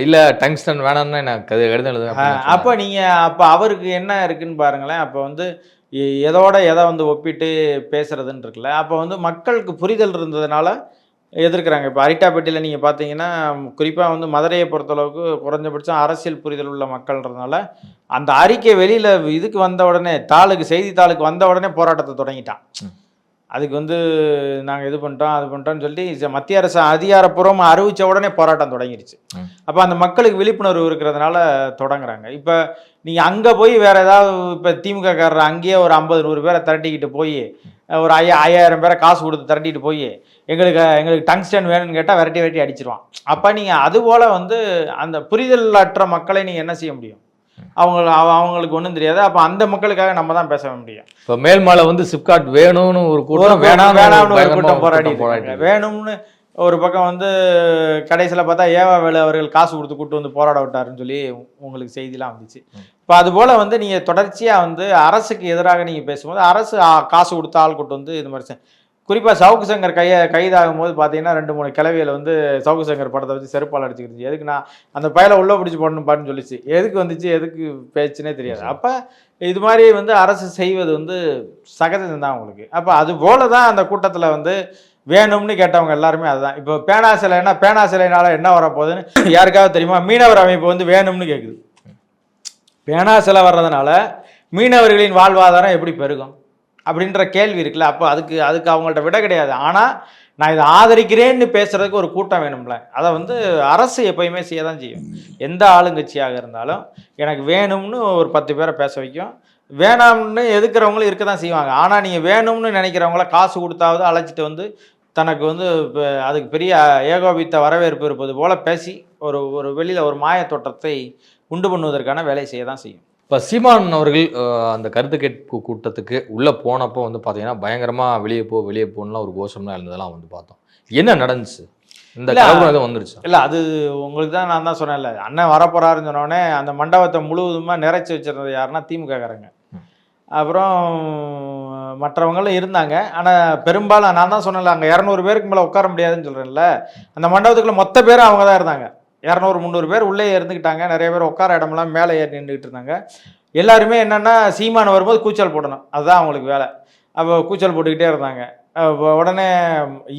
இல்லை டங்ஸ்டன் வேணாம்னு எனக்கு கடிதம் எழுதுங்க. அப்போ நீங்கள் அப்போ அவருக்கு என்ன இருக்குன்னு பாருங்களேன். அப்போ வந்து எதை வந்து ஒப்பிட்டு பேசுறதுன்னு இருக்குல்ல. அப்போ வந்து மக்களுக்கு புரிதல் இருந்ததுனால எதிர்க்கிறாங்க. இப்போ அரிட்டாப்பட்டியில் நீங்கள் பார்த்தீங்கன்னா குறிப்பாக வந்து மதுரையை பொறுத்தளவுக்கு குறைஞ்சபட்சம் அரசியல் புரிதல் உள்ள மக்கள்ன்றதுனால அந்த அறிக்கை வெளியில் இதுக்கு வந்த உடனே செய்தித்தாளுக்கு வந்த உடனே போராட்டத்தை தொடங்கிட்டான். அதுக்கு வந்து நாங்கள் இது பண்ணிட்டோம் அது பண்ணிட்டோம்னு சொல்லி மத்திய அரசு அதிகாரப்பூர்வமாக அறிவித்த உடனே போராட்டம் தொடங்கிடுச்சு. அப்போ அந்த மக்களுக்கு விழிப்புணர்வு இருக்கிறதுனால தொடங்குறாங்க. இப்போ நீங்கள் அங்கே போய் வேறு ஏதாவது இப்போ திமுக காரர் அங்கேயே ஒரு 50-100 பேரை திரட்டிக்கிட்டு போய் ஒரு 5,000 பேரை காசு கொடுத்து திரட்டிட்டு போய் எங்களுக்கு டங்ஸ்டன் வேணும்னு கேட்டால் விரட்டி அடிச்சிருவான். அப்போ நீங்கள் அதுபோல் வந்து அந்த புரிதல் அற்ற மக்களை நீங்கள் என்ன செய்ய முடியும்? அவங்களுக்கு ஒன்றும் தெரியாது. அப்போ அந்த மக்களுக்காக நம்ம தான் பேச முடியும். இப்போ மேல்மலை வந்து சிப்காட் வேணும்னு ஒரு கூட்டம், வேணாம்னு ஒரு கூட்டம் போராடி வேணும்னு ஒரு பக்கம் வந்து கடைசியில் பார்த்தா ஏவாவேலு அவர்கள் காசு கொடுத்து கூட்டு வந்து போராட விட்டாருன்னு சொல்லி உங்களுக்கு செய்திலாம் வந்துச்சு. இப்போ அதுபோல் வந்து நீங்கள் தொடர்ச்சியாக வந்து அரசுக்கு எதிராக நீங்கள் பேசும்போது அரசு காசு கொடுத்த ஆள் கூட்டு வந்து இது மாதிரி குறிப்பாக சவுக்கு சங்கர் கைதாகும் போது பார்த்தீங்கன்னா 2-3 கிளவியில் வந்து சவுக்கு சங்கர் படத்தை வச்சு செருப்பால் அடிச்சுக்கிடுச்சு. எதுக்கு நான் அந்த பையலை உள்ளே பிடிச்சி போடணும்னு சொல்லிச்சு. எதுக்கு வந்துச்சு எதுக்கு பேச்சுன்னே தெரியாது. அப்போ இது மாதிரி வந்து அரசு செய்வது வந்து சகஜம் தான் உங்களுக்கு. அப்போ அது போல தான் அந்த கூட்டத்தில் வந்து வேணும்னு கேட்டவங்க எல்லாருமே அதுதான். இப்போ பேனா சிலைனால என்ன வரப்போகுதுன்னு யாருக்காவது தெரியுமா? மீனவர் அமைப்பு வந்து வேணும்னு கேட்குது. பேனா சிலை வர்றதுனால மீனவர்களின் வாழ்வாதாரம் எப்படி பெருகும் அப்படின்ற கேள்வி இருக்குல்ல. அப்போ அதுக்கு அவங்கள்ட்ட விட கிடையாது. ஆனால் நான் இதை ஆதரிக்கிறேன்னு பேசுறதுக்கு ஒரு கூட்டம் வேணும்ல. அதை வந்து அரசு எப்பயுமே செய்ய தான் செய்யும். எந்த ஆளுங்கட்சியாக இருந்தாலும் எனக்கு வேணும்னு ஒரு 10 பேரை பேச வைக்கும், வேணாம்னு எதுக்குறவங்களும் இருக்க தான் செய்வாங்க. ஆனால் நீங்கள் வேணும்னு நினைக்கிறவங்கள காசு கொடுத்தாவது அழைச்சிட்டு வந்து தனக்கு வந்து அதுக்கு பெரிய ஏகோபித்த வரவேற்பு இருப்பது போல பேசி ஒரு வெளியில் ஒரு மாய தோற்றத்தை உண்டு பண்ணுவதற்கான வேலையை செய்ய தான் செய்யும். இப்போ சீமான் அவர்கள் அந்த கருத்து கேட்பு கூட்டத்துக்கு உள்ளே போனப்போ வந்து பார்த்தீங்கன்னா பயங்கரமாக வெளியே போகணும்லாம் ஒரு கோஷம்லாம் இருந்ததெல்லாம் வந்து பார்த்தோம். என்ன நடந்துச்சு? இந்த இல்ல, கலவரம் எதுவும் வந்துருச்சு? இல்லை அது உங்களுக்கு தான் நான் தான் சொன்னேன்ல, அண்ணன் வரப்போறாருன்னு சொன்னோடனே அந்த மண்டபத்தை முழுவதுமாக நிறைச்சி வச்சிருந்தது யாருன்னா திமுககாரங்க. அப்புறம் மற்றவங்களும் இருந்தாங்க. ஆனால் பெரும்பாலும் நான் தான் சொன்னேன்ல, அங்கே 200 பேருக்கு மேலே உட்கார முடியாதுன்னு சொல்கிறேன்ல, அந்த மண்டபத்துக்குள்ள மொத்த பேரும் அவங்க தான் இருந்தாங்க. 200-300 பேர் உள்ளே இருந்துக்கிட்டாங்க. நிறைய பேர் உட்கார இடமெல்லாம் மேலே ஏறி நின்றுக்கிட்டு இருந்தாங்க. எல்லாருமே என்னென்னா சீமான் வரும்போது கூச்சல் போடணும், அதுதான் அவங்களுக்கு வேலை. அப்போ கூச்சல் போட்டுக்கிட்டே இருந்தாங்க. உடனே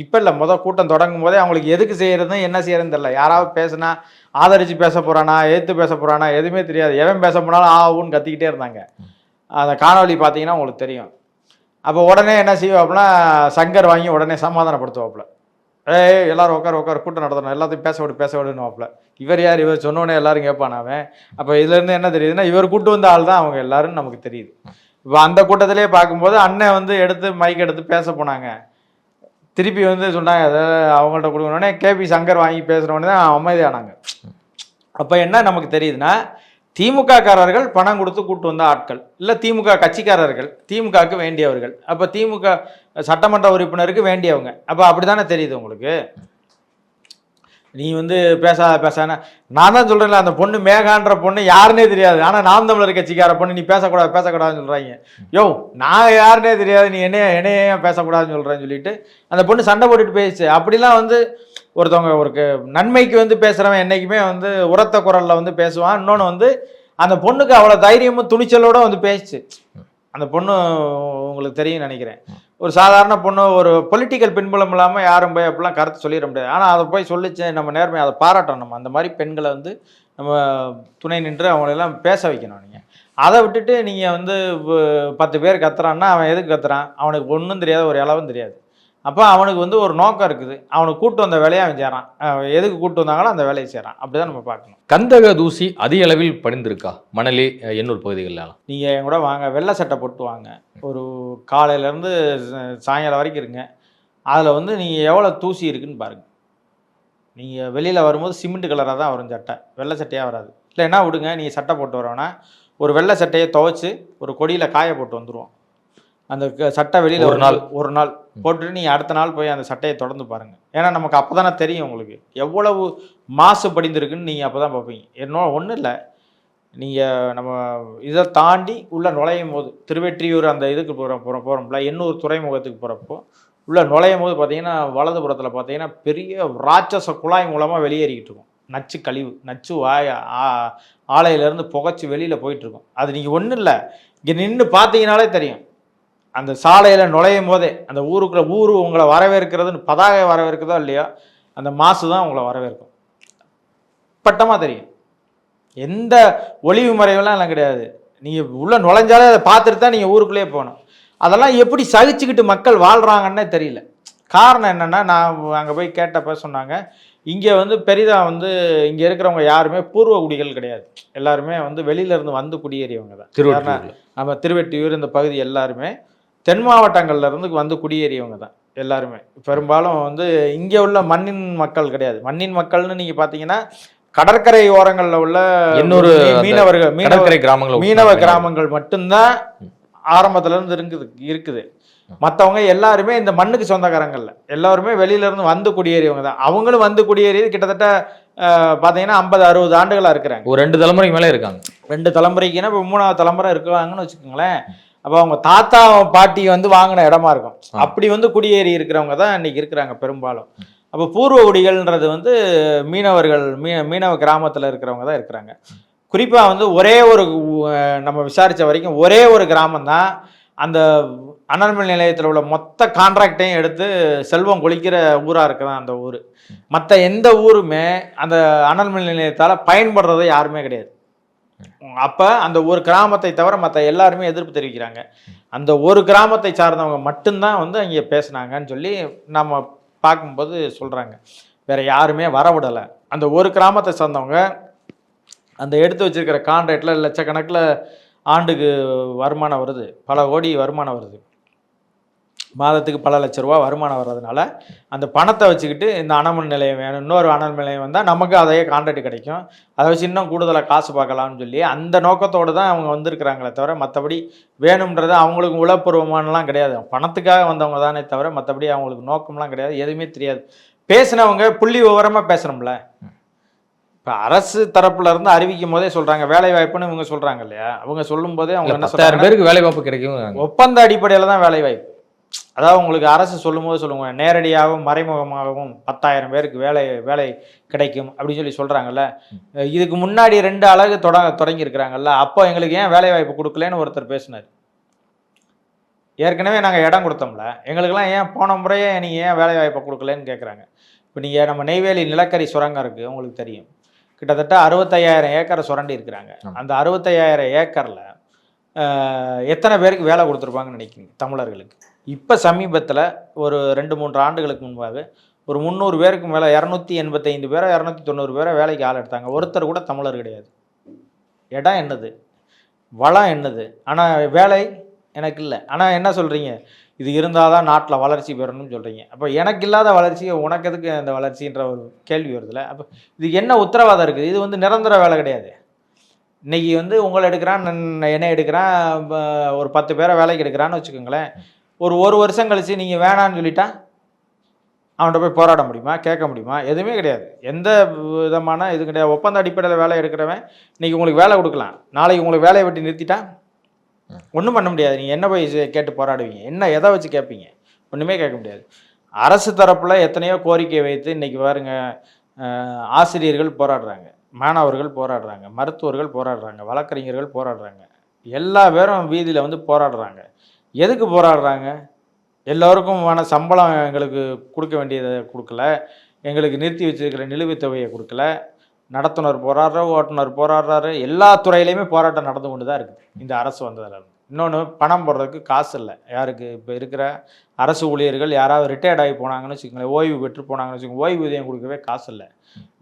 இப்போ இல்லை, கூட்டம் தொடங்கும் போதே அவங்களுக்கு எதுக்கு செய்கிறது என்ன செய்யறதுன்னு தெரியல. யாராவது பேசுனா ஆதரித்து பேச போகிறானா எதிர்த்து பேச போகிறானா எதுவுமே தெரியாது. எவன் பேச போனாலும் ஆவுன்னு கத்திக்கிட்டே இருந்தாங்க. அந்த காணொலி பார்த்தீங்கன்னா உங்களுக்கு தெரியும். அப்போ உடனே என்ன செய்வாப்புனா சங்கர் வாங்கி உடனே சமாதானப்படுத்துவாப்புல. எல்லாரும் உட்கார கூட்டம் நடத்தணும், எல்லாத்தையும் பேச விடுனுவாப்புல. இவர் யார், இவர் சொன்னோடனே எல்லாரும் கேட்பான் அவன். அப்போ இதுலேருந்து என்ன தெரியுதுன்னா இவர் கூட்டு வந்த ஆள் தான் அவங்க எல்லாரும் நமக்கு தெரியுது. இப்போ அந்த கூட்டத்திலே பார்க்கும்போது அண்ணன் எடுத்து மைக் எடுத்து பேச போனாங்க. திருப்பி சொன்னாங்க அதை அவங்கள்ட்ட கொடுக்கணுன்னே கேபி சங்கர் வாங்கி பேசுகிறோன்னே தான் அமைதியானாங்க. அப்போ என்ன நமக்கு தெரியுதுன்னா, திமுக காரர்கள் பணம் கொடுத்து கூட்டு வந்த ஆட்கள், இல்லை திமுக கட்சிக்காரர்கள் திமுகவுக்கு வேண்டியவர்கள். அப்போ திமுக சட்டமன்ற உறுப்பினருக்கு வேண்டியவங்க. அப்போ அப்படி தானே தெரியுது உங்களுக்கு. நீ பேசான நான் தான் சொல்கிறேன்ல, அந்த பொண்ணு மேகான்ற பொண்ணு யாருன்னே தெரியாது. ஆனால் நாம் தமிழர் கட்சிக்கார பொண்ணு நீ பேசக்கூடாதுன்னு சொல்கிறாங்க. யோ நான் யாருன்னே தெரியாது, நீ என்னையே பேசக்கூடாதுன்னு சொல்கிறேன்னு சொல்லிட்டு அந்த பொண்ணு சண்டை போட்டுட்டு பேசிச்சு. அப்படிலாம் ஒருத்தவங்க ஒரு நன்மைக்கு பேசுகிறவன் என்றைக்குமே உரத்த குரலில் பேசுவான். இன்னொன்று அந்த பொண்ணுக்கு அவ்வளோ தைரியமும் துணிச்சலோடு பேசிச்சு. அந்த பொண்ணு உங்களுக்கு தெரியும் நினைக்கிறேன். ஒரு சாதாரண பொண்ணு, ஒரு பொலிட்டிக்கல் பின்புலம் இல்லாமல் யாரும் போய் அப்படிலாம் கருத்து சொல்லிட முடியாது. ஆனால் அதை போய் சொல்லிச்சு, நம்ம நேர்மையை அதை பாராட்டணும். நம்ம அந்த மாதிரி பெண்களை நம்ம துணை நின்று அவங்களெல்லாம் பேச வைக்கணும். நீங்கள் அதை விட்டுட்டு நீங்கள் 10 பேர் கத்துறான்னா அவன் எதுக்கு கத்துறான்? அவனுக்கு ஒன்றும் தெரியாது, ஒரு இளவும் தெரியாது. அப்போ அவனுக்கு ஒரு நோக்கம் இருக்குது. அவனுக்கு கூட்டு வந்த வேலையை அவன் செய்கிறான். எதுக்கு கூட்டு வந்தாங்களோ அந்த வேலையை செய்கிறான். அப்படி தான் நம்ம பார்க்கணும். கந்தக தூசி அதிக அளவில் படிந்திருக்கா மணலி எண்ணூர் பகுதிகளெலாம்? நீங்கள் என் கூட வாங்க, வெள்ளை சட்டை போட்டு வாங்க. ஒரு காலையிலேருந்து சாயங்காலம் வரைக்கும் இருங்க. அதில் நீங்கள் எவ்வளோ தூசி இருக்குன்னு பாருங்கள். நீங்கள் வெளியில் வரும்போது சிமெண்ட் கலராக தான் வரும் சட்டை, வெள்ளை சட்டையாக வராது. இல்லை என்ன விடுங்க, நீங்கள் சட்டை போட்டு வரோன்னா ஒரு வெள்ளை சட்டையை துவைச்சி ஒரு கொடியில் காய போட்டு வந்துடுவோம். அந்த சட்டை வெளியில் ஒரு நாள் போட்டுட்டு நீங்கள் அடுத்த நாள் போய் அந்த சட்டையை தொடர்ந்து பாருங்கள். ஏன்னா நமக்கு அப்போ தானே தெரியும் உங்களுக்கு எவ்வளவு மாசு படிந்திருக்குன்னு. நீங்கள் அப்போ தான் பார்ப்பீங்க. ஒன்றும் இல்லை, நீங்கள் நம்ம இதை தாண்டி உள்ளே நுழையும் போது திருவெற்றியூர் அந்த இதுக்கு போகிறோம்ல, எண்ணூர் துறைமுகத்துக்கு போகிறப்போ உள்ளே நுழையும் போது பார்த்தீங்கன்னா வலதுபுறத்தில் பார்த்தீங்கன்னா பெரிய ராட்சச குழாய் மூலமாக வெளியேறிக்கிட்டு இருக்கும். நச்சு கழிவு, நச்சு ஆலையிலேருந்து புகைச்சி வெளியில் போயிட்டுருக்கும். அது நீங்கள் ஒன்றும் இல்லை, இங்கே நின்று பார்த்தீங்கனாலே தெரியும். அந்த சாலையில் நுழையும் போதே அந்த ஊர் உங்களை வரவேற்கிறதுன்னு பதாகை வரவேற்கிறதோ இல்லையோ அந்த மாசு தான் உங்களை வரவேற்கும். பட்டமாக தெரியும். எந்த ஒளிவு மறைவெல்லாம் எல்லாம் கிடையாது. நீங்கள் உள்ளே நுழைஞ்சாலே அதை பார்த்துட்டு தான் நீங்கள் ஊருக்குள்ளேயே போகணும். அதெல்லாம் எப்படி சகிச்சுக்கிட்டு மக்கள் வாழ்கிறாங்கன்னே தெரியல. காரணம் என்னென்னா, நான் அங்கே போய் கேட்டப்ப சொன்னாங்க, இங்கே பெரிதாக இங்கே இருக்கிறவங்க யாருமே பூர்வ குடிகள் கிடையாது. எல்லாருமே வெளியிலேருந்து குடியேறியவங்க தான். நம்ம திருவெட்டியூர் இந்த பகுதி எல்லாருமே தென் மாவட்டங்கள்லேருந்து குடியேறியவங்க தான் எல்லாருமே. பெரும்பாலும் இங்கே உள்ள மண்ணின் மக்கள் கிடையாது. மண்ணின் மக்கள்னு நீங்கள் பார்த்தீங்கன்னா கடற்கரை ஓரங்களில் உள்ள இன்னொரு மீனவ கிராமங்கள் மட்டும்தான் ஆரம்பத்துலேருந்து இருக்குது. மற்றவங்க எல்லாருமே இந்த மண்ணுக்கு சொந்தக்காரங்கள்ல எல்லாருமே வெளியிலேருந்து குடியேறியவங்க தான். அவங்களும் குடியேறியது கிட்டத்தட்ட பார்த்தீங்கன்னா 50-60 ஆண்டுகளாக இருக்கிறாங்க. ஒரு 2 தலைமுறைக்கு மேலே இருக்காங்க. 2 தலைமுறைக்குன்னா இப்போ 3ஆவது தலைமுறை இருக்காங்கன்னு வச்சுக்கோங்களேன். அப்போ அவங்க தாத்தா பாட்டி வாங்கின இடமா இருக்கும். அப்படி குடியேறி இருக்கிறவங்க தான் இன்னைக்கு இருக்கிறாங்க பெரும்பாலும். அப்போ பூர்வ குடிகள்ன்றது மீனவர்கள், மீனவ கிராமத்தில் இருக்கிறவங்க தான் இருக்கிறாங்க. குறிப்பாக ஒரே ஒரு நம்ம விசாரித்த வரைக்கும் ஒரே ஒரு கிராமம் தான் அந்த அனல்மின் நிலையத்தில் உள்ள மொத்த கான்ட்ராக்டையும் எடுத்து செல்வம் கொளிக்கிற ஊராக இருக்கிறதான் அந்த ஊர். மற்ற எந்த ஊருமே அந்த அனல்மின் நிலையத்தால் பயன்படுறது யாருமே கிடையாது. அப்போ அந்த ஒரு கிராமத்தை தவிர மற்ற எல்லாருமே எதிர்ப்பு தெரிவிக்கிறாங்க. அந்த ஒரு கிராமத்தை சார்ந்தவங்க மட்டும்தான் அங்கே பேசுனாங்கன்னு சொல்லி நம்ம பார்க்கும்போது சொல்கிறாங்க. வேற யாருமே வரவிடலை. அந்த ஒரு கிராமத்தை சார்ந்தவங்க அந்த எடுத்து வச்சிருக்கிற கான்ட்ராக்டில் லட்சக்கணக்கில் ஆண்டுக்கு வருமானம் வருது, பல கோடி வருமானம் வருது. மாதத்துக்கு பல லட்ச ரூபா வருமானம் வர்றதுனால அந்த பணத்தை வச்சுக்கிட்டு இந்த அனல் நிலையம் வேணும், இன்னொரு அனல் நிலையம் வந்தால் நமக்கு அதையே கான்ட்ராக்ட் கிடைக்கும், அதை வச்சு இன்னும் கூடுதலாக காசு பார்க்கலாம்னு சொல்லி அந்த நோக்கத்தோடு தான் அவங்க வந்திருக்கிறாங்களே தவிர மற்றபடி வேணும்ன்றது அவங்களுக்கு உளப்பூர்வமானலாம் கிடையாது. பணத்துக்காக வந்தவங்க தானே தவிர மற்றபடி அவங்களுக்கு நோக்கம்லாம் கிடையாது, எதுவுமே தெரியாது. பேசினவங்க புள்ளி விவரமாக பேசணும்ல. இப்போ அரசு தரப்புல இருந்து அறிவிக்கும் போதே சொல்றாங்க வேலை வாய்ப்புன்னு இவங்க சொல்றாங்க இல்லையா, அவங்க சொல்லும் போதே அவங்க என்ன 10,000 பேருக்கு வேலை வாய்ப்பு கிடைக்கும். ஒப்பந்த அடிப்படையில் தான் வேலை வாய்ப்பு. அதாவது உங்களுக்கு அரசு சொல்லும் போது சொல்லுவாங்க நேரடியாகவும் மறைமுகமாகவும் 10,000 பேருக்கு வேலை கிடைக்கும் அப்படின்னு சொல்லி சொல்றாங்கல்ல. இதுக்கு முன்னாடி 2 அலகு தொடங்கி இருக்கிறாங்கல்ல, அப்போ எங்களுக்கு ஏன் வேலை வாய்ப்பு கொடுக்கலன்னு ஒருத்தர் பேசினார். ஏற்கனவே நாங்கள் இடம் கொடுத்தோம்ல, எங்களுக்கெல்லாம் ஏன் போன முறையே நீங்கள் ஏன் வேலை வாய்ப்பை கொடுக்கலன்னு கேட்குறாங்க. இப்போ நீங்கள் நம்ம நெய்வேலி நிலக்கரி சுரங்கம் இருக்குது உங்களுக்கு தெரியும், கிட்டத்தட்ட 65,000 ஏக்கரை சுரண்டி இருக்கிறாங்க. அந்த 65,000 ஏக்கரில் எத்தனை பேருக்கு வேலை கொடுத்துருப்பாங்கன்னு நினைக்கிறீங்க தமிழர்களுக்கு? இப்போ சமீபத்தில் ஒரு 2-3 ஆண்டுகளுக்கு முன்பாக ஒரு 300 பேருக்கு மேலே 285 பேரை 290 பேரை வேலைக்கு ஆள் எடுத்தாங்க. ஒருத்தர் கூட தமிழர் கிடையாது. இடம் என்னது, வளம் என்னது, ஆனால் வேலை எனக்கு இல்லை. ஆனால் என்ன சொல்கிறீங்க, இது இருந்தால் தான் நாட்டில் வளர்ச்சி பெறணும்னு சொல்கிறீங்க. அப்போ எனக்கு இல்லாத வளர்ச்சி உனக்கு எதுக்கு அந்த வளர்ச்சின்ற ஒரு கேள்வி வருதுல்ல. அப்போ இதுக்கு என்ன உத்தரவாதம் இருக்குது? இது வந்து நிரந்தர வேலை கிடையாது. இன்றைக்கி வந்து உங்களை எடுக்கிறான், என்ன எடுக்கிறான், ஒரு 10 பேரை வேலைக்கு எடுக்கிறான்னு வச்சுக்கோங்களேன். ஒரு வருஷம் கழித்து நீங்கள் வேணான்னு சொல்லிட்டா அவன்கிட்ட போய் போராட முடியுமா, கேட்க முடியுமா? எதுவுமே கிடையாது. எந்த விதமான இது கிடையாது. ஒப்பந்த அடிப்படையில் வேலை எடுக்கிறவன் இன்றைக்கி உங்களுக்கு வேலை கொடுக்கலாம், நாளைக்கு உங்களுக்கு வேலையை விட்டு நிறுத்திட்டா ஒன்றும் பண்ண முடியாது. நீங்கள் என்ன போய் கேட்டு போராடுவீங்க? என்ன எதை வச்சு கேட்பீங்க? ஒன்றுமே கேட்க முடியாது. அரசு தரப்பில் எத்தனையோ கோரிக்கை வைத்து இன்றைக்கி பாருங்க, ஆசிரியர்கள் போராடுறாங்க, மாணவர்கள் போராடுறாங்க, மருத்துவர்கள் போராடுறாங்க, வழக்கறிஞர்கள் போராடுறாங்க, எல்லா பேரும் வீதியில் வந்து போராடுறாங்க. எதுக்கு போராடுறாங்க? எல்லோருக்கும் சம்பளம் எங்களுக்கு கொடுக்க வேண்டியதை கொடுக்கல, எங்களுக்கு நிறுத்தி வச்சிருக்கிற நிலுவைத் தொகையை கொடுக்கல, நடத்துனர் போராடுறாரு, ஓட்டுநர் போராடுறாரு, எல்லா துறையிலையுமே போராட்டம் நடந்து கொண்டு தான் இருக்குது இந்த அரசு வந்ததில். இன்னொன்று, பணம் போடுறதுக்கு காசு இல்லை யாருக்கு. இப்போ இருக்கிற அரசு ஊழியர்கள் யாராவது ரிட்டையர்ட் ஆகி போனாங்கன்னு வச்சுக்கோங்களேன், ஓய்வு பெற்று போனாங்கன்னு வச்சுக்கோங்க, ஓய்வூதியம் கொடுக்கவே காசு இல்லை.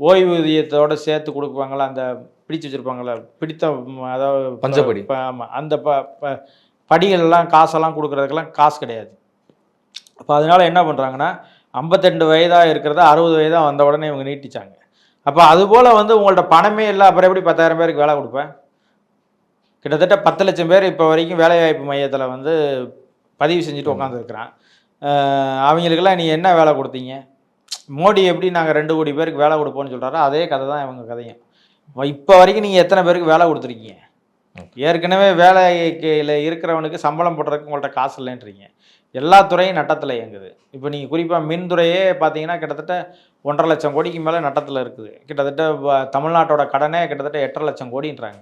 ஓய்வூதியத்தோடு சேர்த்து கொடுப்பாங்களா, அந்த பிடிச்சு வச்சுருப்பாங்களா, பிடித்த அதாவது பஞ்சப்படி, ஆமாம், அந்த படிகள்லாம் காசெல்லாம் கொடுக்குறதுக்கெல்லாம் காசு கிடையாது. அப்போ அதனால் என்ன பண்ணுறாங்கன்னா 52 வயதாக இருக்கிறத 60 வயதாக வந்த உடனே இவங்க நீட்டிச்சாங்க. அப்போ அதுபோல் வந்து உங்கள்கிட்ட பணமே இல்லை, அப்புறம் எப்படி 10,000 பேருக்கு வேலை கொடுப்பேன்? கிட்டத்தட்ட 10 லட்சம் பேர் இப்போ வரைக்கும் வேலைவாய்ப்பு மையத்தில் வந்து பதிவு செஞ்சுட்டு உட்காந்துருக்குறான். அவங்களுக்கெல்லாம் நீ என்ன வேலை கொடுத்தீங்க? மோடி எப்படி நாங்கள் 2 கோடி பேருக்கு வேலை கொடுப்போம்னு சொல்கிறாரோ அதே கதை தான் இவங்க கதையும். இப்போ வரைக்கும் நீங்கள் எத்தனை பேருக்கு வேலை கொடுத்துருக்கீங்க? ஏற்கனவே வேலையில் இருக்கிறவனுக்கு சம்பளம் போடுறதுக்கு உங்கள்கிட்ட காசு இல்லைன்றீங்க. எல்லா துறையும் நட்டத்தில் இயங்குது. இப்போ நீங்கள் குறிப்பாக மின்துறையே பார்த்தீங்கன்னா கிட்டத்தட்ட 1.5 லட்சம் கோடிக்கு மேலே நட்டத்தில் இருக்குது. கிட்டத்தட்ட தமிழ்நாட்டோட கடனே கிட்டத்தட்ட 8.5 லட்சம் கோடின்றாங்க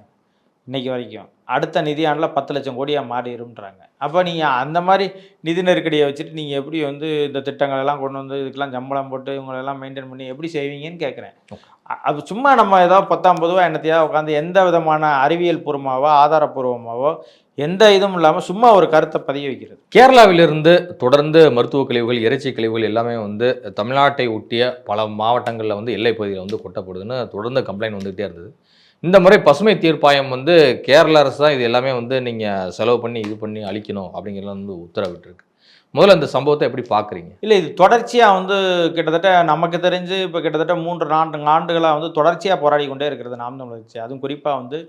இன்றைக்கி வரைக்கும். அடுத்த நிதியாண்டில் 10 லட்சம் கோடியாக மாறிடும்ன்றாங்க. அப்போ நீங்கள் அந்த மாதிரி நிதி நெருக்கடியை வச்சுட்டு நீங்கள் எப்படி வந்து இந்த திட்டங்கள் எல்லாம் கொண்டு வந்து இதுக்கெல்லாம் சம்பளம் போட்டு இவங்களெல்லாம் மெயின்டைன் பண்ணி எப்படி செய்வீங்கன்னு கேட்குறேன். அது சும்மா நம்ம ஏதாவது 10-50 என்னத்தையாவது உட்காந்து எந்த விதமான அறிவியல் பூர்வமாவோ ஆதாரப்பூர்வமாவோ எந்த இதுவும் இல்லாமல் சும்மா ஒரு கருத்தை பதிய வைக்கிறது. கேரளாவிலிருந்து தொடர்ந்து மருத்துவ கழிவுகள், இறைச்சி கழிவுகள் எல்லாமே வந்து தமிழ்நாட்டை ஒட்டிய பல மாவட்டங்களில் வந்து எல்லை பகுதியில் வந்து கொட்டப்படுதுன்னு தொடர்ந்து கம்ப்ளைண்ட் வந்துகிட்டே இருந்தது. இந்த முறை பசுமை தீர்ப்பாயம் வந்து கேரள அரசு தான் இது எல்லாமே வந்து நீங்கள் செலவு பண்ணி இது பண்ணி அழிக்கணும் அப்படிங்கிறது வந்து உத்தரவிட்டிருக்கு. முதல்ல இந்த சம்பவத்தை எப்படி பார்க்குறீங்க? இல்லை, இது தொடர்ச்சியாக வந்து கிட்டத்தட்ட நமக்கு தெரிஞ்சு இப்போ கிட்டத்தட்ட 3 ஆண்டுகளாக வந்து தொடர்ச்சியாக போராடி கொண்டே இருக்கிறது நாம் தமிழர் கட்சி. அதுவும் குறிப்பாக வந்து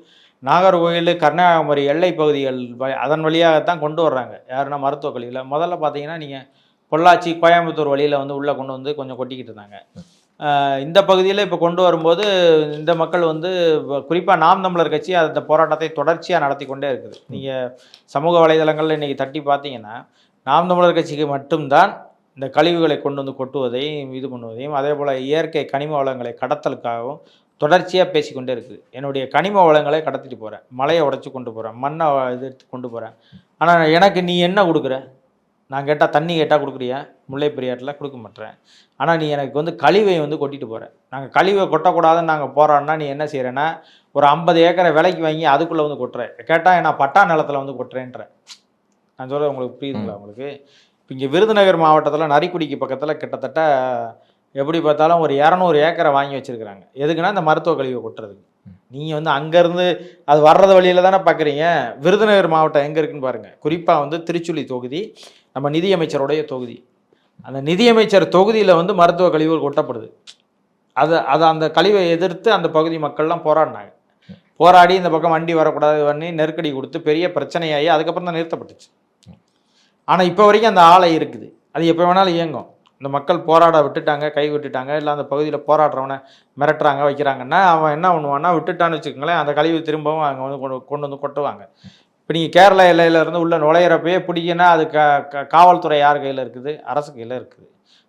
நாகர்கோவில், கன்னியாகுமரி எல்லை பகுதிகள் அதன் வழியாகத்தான் கொண்டு வர்றாங்க. யாருன்னா மருத்துவக் கழிவில். முதல்ல பார்த்தீங்கன்னா நீங்கள் பொள்ளாச்சி, கோயம்புத்தூர் வழியில் வந்து உள்ளே கொண்டு வந்து கொஞ்சம் கொட்டிக்கிட்டு இருந்தாங்க. இந்த பகுதியில் இப்போ கொண்டு வரும்போது இந்த மக்கள் வந்து குறிப்பாக நாம் தமிழர் கட்சி அந்த போராட்டத்தை தொடர்ச்சியாக நடத்தி கொண்டே இருக்குது. நீங்கள் சமூக வலைதளங்களில் இன்றைக்கி தட்டி பார்த்தீங்கன்னா நாம் தமிழர் கட்சிக்கு மட்டும்தான் இந்த கழிவுகளை கொண்டு வந்து கொட்டுவதையும் இது பண்ணுவதையும், அதே போல் இயற்கை கனிம வளங்களை கடத்தலுக்காகவும் தொடர்ச்சியாக பேசிக்கொண்டே இருக்குது. என்னுடைய கனிம வளங்களை கடத்திட்டு போகிறேன், மலையை உடச்சி கொண்டு போகிறேன், மண்ணை இது எடுத்து கொண்டு போகிறேன், ஆனால் எனக்கு நீ என்ன கொடுக்குற? நான் கேட்டால் தண்ணி கேட்டால் கொடுக்குறியா? முல்லை பெரியாற்றில் கொடுக்க மாட்டேறேன். ஆனால் நீ எனக்கு வந்து கழிவை வந்து கொட்டிட்டு போகிறேன். நாங்கள் கழிவை கொட்டக்கூடாதுன்னு நாங்கள் போகிறோன்னா நீ என்ன செய்கிறேன்னா ஒரு 50 ஏக்கரை விலைக்கு வாங்கி அதுக்குள்ளே வந்து கொட்டுறேன். கேட்டால் நான் பட்டா நிலத்தில் வந்து கொட்டுறேன்றேன். நான் சொல்ல உங்களுக்கு புரியுதுங்களா உங்களுக்கு? இப்போ இங்கே விருதுநகர் மாவட்டத்தில் நரிக்குடிக்கு பக்கத்தில் கிட்டத்தட்ட எப்படி பார்த்தாலும் ஒரு 200 ஏக்கரை வாங்கி வச்சுருக்கிறாங்க. எதுக்குன்னா இந்த மருத்துவ கழிவை கொட்டுறதுக்கு. நீங்கள் வந்து அங்கேருந்து அது வர்றது வழியில் தானே பார்க்குறீங்க. விருதுநகர் மாவட்டம் எங்கே இருக்குன்னு பாருங்கள். குறிப்பாக வந்து திருச்சுழி தொகுதி நம்ம நிதியமைச்சருடைய தொகுதி. அந்த நிதியமைச்சர் தொகுதியில் வந்து மருத்துவ கழிவுகள் கொட்டப்படுது. அதை அந்த கழிவை எதிர்த்து அந்த பகுதி மக்கள்லாம் போராடினாங்க. போராடி இந்த பக்கம் வண்டி வரக்கூடாது பண்ணி நெருக்கடி கொடுத்து பெரிய பிரச்சனையாகி அதுக்கப்புறம் தான் நிறுத்தப்பட்டுச்சு. ஆனால் இப்போ வரைக்கும் அந்த ஆலை இருக்குது. அது எப்போ வேணாலும் இயங்கும். இந்த மக்கள் போராட விட்டுட்டாங்க, கை விட்டுட்டாங்க, இல்லை அந்த பகுதியில் போராடுறவனை மிரட்டுறாங்க வைக்கிறாங்கன்னா அவன் என்ன பண்ணுவான்னா விட்டுட்டான்னு வச்சுக்கோங்களேன், அந்த கழிவு திரும்பவும் அங்கே வந்து கொண்டு வந்து கொட்டுவாங்க. இப்போ நீங்கள் கேரளா எல்லையிலேருந்து உள்ள நுழையிறப்பயே பிடிக்கினா அது காவல்துறை யார் கையில் இருக்குது? அரசு கையில் இருக்குது,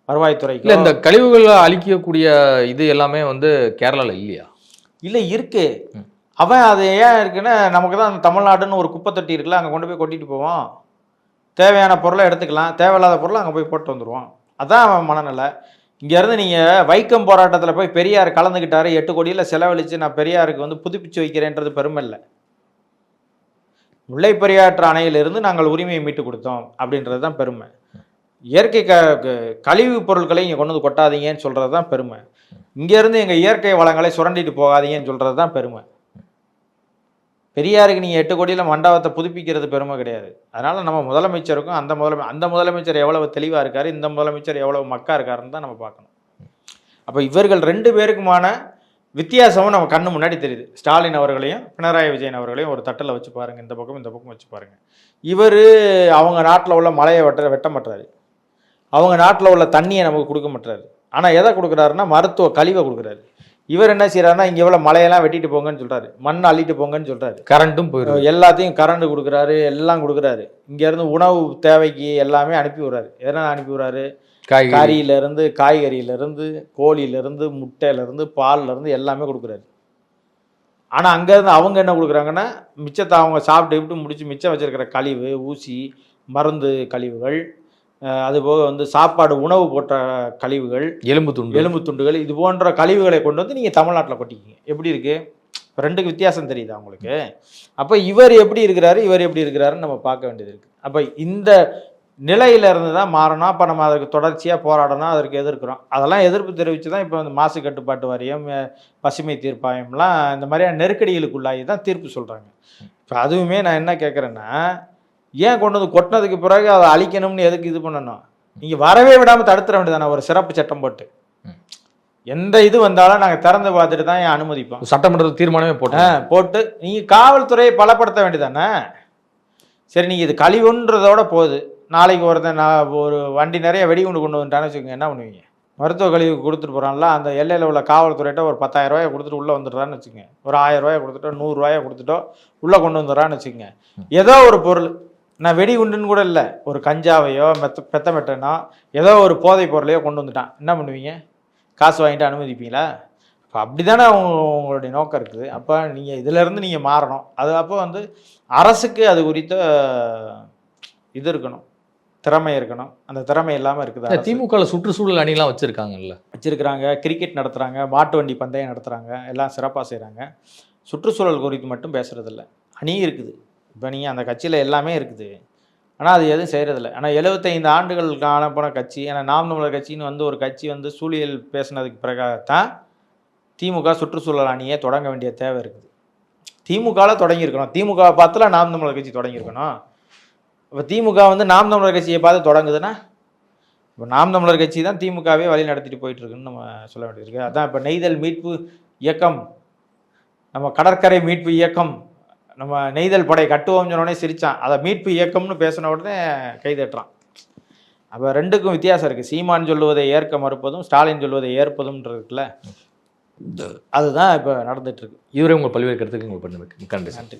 வருவாய்த்துறைக்கு. இல்லை, இந்த கழிவுகளை அழிக்கக்கூடிய இது எல்லாமே வந்து கேரளாவில் இல்லையா? இல்லை, இருக்கு. அவன் அது ஏன் இருக்குன்னா, நமக்கு தான் அந்த தமிழ்நாடுன்னு ஒரு குப்பை தொட்டி இருக்குல்ல, அங்கே கொண்டு போய் கொட்டிட்டு போவோம். தேவையான பொருளை எடுத்துக்கலாம், தேவையில்லாத பொருளை அங்கே போய் போட்டு வந்துடுவோம். அதான் அவன் மனநிலை. இங்கேருந்து நீங்கள் வைக்கம் போராட்டத்தில் போய் பெரியார் கலந்துக்கிட்டாரு, 8 கோடியில் செலவழித்து நான் பெரியாருக்கு வந்து புதுப்பிச்சு வைக்கிறேன்றது பெருமை இல்லை. முல்லை பெரியாற்று அணையிலிருந்து நாங்கள் உரிமையை மீட்டு கொடுத்தோம் அப்படின்றது தான் பெருமை. இயற்கை கழிவு பொருட்களை இங்கே கொண்டு வந்து கொட்டாதீங்கன்னு சொல்கிறது தான் பெருமை. இங்கேருந்து எங்கள் இயற்கை வளங்களை சுரண்டிட்டு போகாதீங்கன்னு சொல்கிறது தான் பெருமை. பெரியாருக்கு நீங்கள் 8 கோடியில் மண்டபத்தை புதுப்பிக்கிறது பெருமை கிடையாது. அதனால் நம்ம முதலமைச்சருக்கும் அந்த முதலமைச்சர் எவ்வளவு தெளிவாக இருக்கார், இந்த முதலமைச்சர் எவ்வளவு மக்கா இருக்காருன்னு தான் நம்ம பார்க்கணும். அப்போ இவர்கள் 2 பேருக்குமான வித்தியாசமும் நம்ம கண்ணு முன்னாடி தெரியுது. ஸ்டாலின் அவர்களையும் பினராயி விஜயன் அவர்களையும் ஒரு தட்டில் வச்சு பாருங்கள், இந்த பக்கம் வச்சு பாருங்கள். இவர் அவங்க நாட்டில் உள்ள மலையை வெட்ட மாட்டாரு, அவங்க நாட்டில் உள்ள தண்ணியை நமக்கு கொடுக்க மாட்டாரு. ஆனால் எதை கொடுக்குறாருன்னா மருத்துவ கழிவை கொடுக்குறாரு. இவர் என்ன செய்யறாருன்னா இங்கே எவ்வளோ மலையெல்லாம் வெட்டிட்டு போங்கன்னு சொல்கிறாரு, மண் அள்ளிட்டு போங்கன்னு சொல்கிறாரு, கரண்ட்டும் போயிடும், எல்லாத்தையும் கரண்ட் கொடுக்குறாரு, எல்லாம் கொடுக்குறாரு. இங்கேருந்து உணவு தேவைக்கு எல்லாமே அனுப்பி விடுறாரு. எதனால் அனுப்பி விடுறாரு? கறியிலேருந்து, காய்கறியிலேருந்து, கோழியிலேருந்து, முட்டையிலேருந்து, பால்லேருந்து எல்லாமே கொடுக்குறாரு. ஆனால் அங்கேருந்து அவங்க என்ன கொடுக்குறாங்கன்னா மிச்சத்தை அவங்க சாப்பிட்டு முடிச்சு மிச்சம் வச்சுருக்கிற கழிவு, ஊசி, மருந்து கழிவுகள், அதுபோக வந்து சாப்பாடு உணவு போட்ட கழிவுகள், எலும்பு துண்டுகள், இது போன்ற கழிவுகளை கொண்டு வந்து நீங்கள் தமிழ்நாட்டில் கொட்டிக்கிங்க. எப்படி இருக்குது? 2க்கு வித்தியாசம் தெரியுதா உங்களுக்கு? அப்போ இவர் எப்படி இருக்கிறாரு, இவர் எப்படி இருக்கிறாருன்னு நம்ம பார்க்க வேண்டியது இருக்குது. அப்போ இந்த நிலையிலேருந்து தான் மாறணும். அப்போ நம்ம அதுக்கு தொடர்ச்சியாக போராடணும், அதற்கு எதிர்க்கிறோம். அதெல்லாம் எதிர்ப்பு தெரிவித்து தான் இப்போ வந்து மாசு கட்டுப்பாட்டு வாரியம், பசுமை தீர்ப்பாயம்லாம் இந்த மாதிரியான நெருக்கடிகளுக்குள்ளாகி தான் தீர்ப்பு சொல்கிறாங்க. இப்போ அதுவுமே நான் என்ன கேட்குறேன்னா, ஏன் கொண்டு வந்து கொட்டினதுக்கு பிறகு அதை அழிக்கணும்னு எதுக்கு இது பண்ணணும்? நீங்கள் வரவே விடாமல் தடுத்துட வேண்டியதானே ஒரு சிறப்பு சட்டம் போட்டு. எந்த இது வந்தாலும் நாங்கள் திறந்து பார்த்துட்டு தான் ஏன் அனுமதிப்போம். சட்டமன்றத்தில் தீர்மானமே போட்டு நீங்கள் காவல்துறையை பலப்படுத்த வேண்டியதானே. சரி, நீங்கள் இது கழிவுன்றதோட போகுது. நாளைக்கு ஒரு வண்டி நிறைய வெடிகுண்டு கொண்டு வந்துட்டான்னு வச்சுக்கோங்க, என்ன பண்ணுவீங்க? மருத்துவ கழிவு கொடுத்துட்டு போகிறான்ல, அந்த எல்லையில் உள்ள காவல்துறையிட்ட ஒரு 10,000 ரூபாயை கொடுத்துட்டு உள்ளே வந்துடுறான்னு வச்சுக்கோங்க, ஒரு 1000 ரூபாயை கொடுத்துட்டோ 100 ரூபாயை கொடுத்துட்டோ உள்ளே கொண்டு வந்துடுறான்னு வச்சுக்கோங்க. ஏதோ ஒரு பொருள், நான் வெடிகுண்டுன்னு கூட இல்லை, ஒரு கஞ்சாவையோ பெத்த மெட்டனோ ஏதோ ஒரு போதை பொருளையோ கொண்டு வந்துட்டான், என்ன பண்ணுவீங்க? காசு வாங்கிட்டு அனுமதிப்பீங்களா? இப்போ அப்படி தானே உங்களுடைய நோக்கம் இருக்குது. அப்போ நீங்கள் இதிலேருந்து நீங்கள் மாறணும். அது அப்போ வந்து அரசுக்கு அது குறித்த இது இருக்கணும், திறமை இருக்கணும். அந்த திறமை இல்லாமல் இருக்குது. திமுக சுற்றுச்சூழல் அணிலாம் வச்சிருக்காங்க, கிரிக்கெட் நடத்துகிறாங்க, மாட்டு வண்டி பந்தயம் நடத்துகிறாங்க, எல்லாம் சிறப்பாக செய்கிறாங்க. சுற்றுச்சூழல் குறித்து மட்டும் பேசுகிறதில்ல. அணி இருக்குது, இப்போ நீங்கள் அந்த கட்சியில் எல்லாமே இருக்குது, ஆனால் அது எதுவும் செய்கிறதில்ல. ஆனால் 75 ஆண்டுகள் காணப்போன கட்சி, ஏன்னா நாம் தமிழர் கட்சின்னு வந்து ஒரு கட்சி வந்து சூழியல் பேசினதுக்கு பிறகாகத்தான் திமுக சுற்றுச்சூழல் அணியை தொடங்க வேண்டிய தேவை இருக்குது. திமுகவில் தொடங்கியிருக்கணும், திமுகவை பார்த்துல நாம் தமிழர் கட்சி தொடங்கியிருக்கணும். இப்போ திமுக வந்து நாம் தமிழர் கட்சியை பார்த்து தொடங்குதுன்னா இப்போ நாம் தமிழர் கட்சி தான் திமுகவே வழி நடத்திட்டு போயிட்டுருக்குன்னு நம்ம சொல்ல வேண்டியிருக்கு. அதான் இப்போ நெய்தல் மீட்பு இயக்கம், நம்ம கடற்கரை மீட்பு இயக்கம், நம்ம நெய்தல் படை கட்டுவோம்னு சொன்னோடனே சிரித்தான், அதை மீட்பு இயக்கம்னு பேசின உடனே கைதட்டுறான். அப்போ 2க்கும் வித்தியாசம் இருக்குது. சீமான் சொல்லுவதை ஏற்க மறுப்பதும் ஸ்டாலின் சொல்லுவதை ஏற்பதும்ன்றதுக்குல அதுதான் இப்போ நடந்துகிட்ருக்கு. இதுவரை உங்கள் பல்வேறு கருத்துக்கு உங்களுக்கு நன்றி.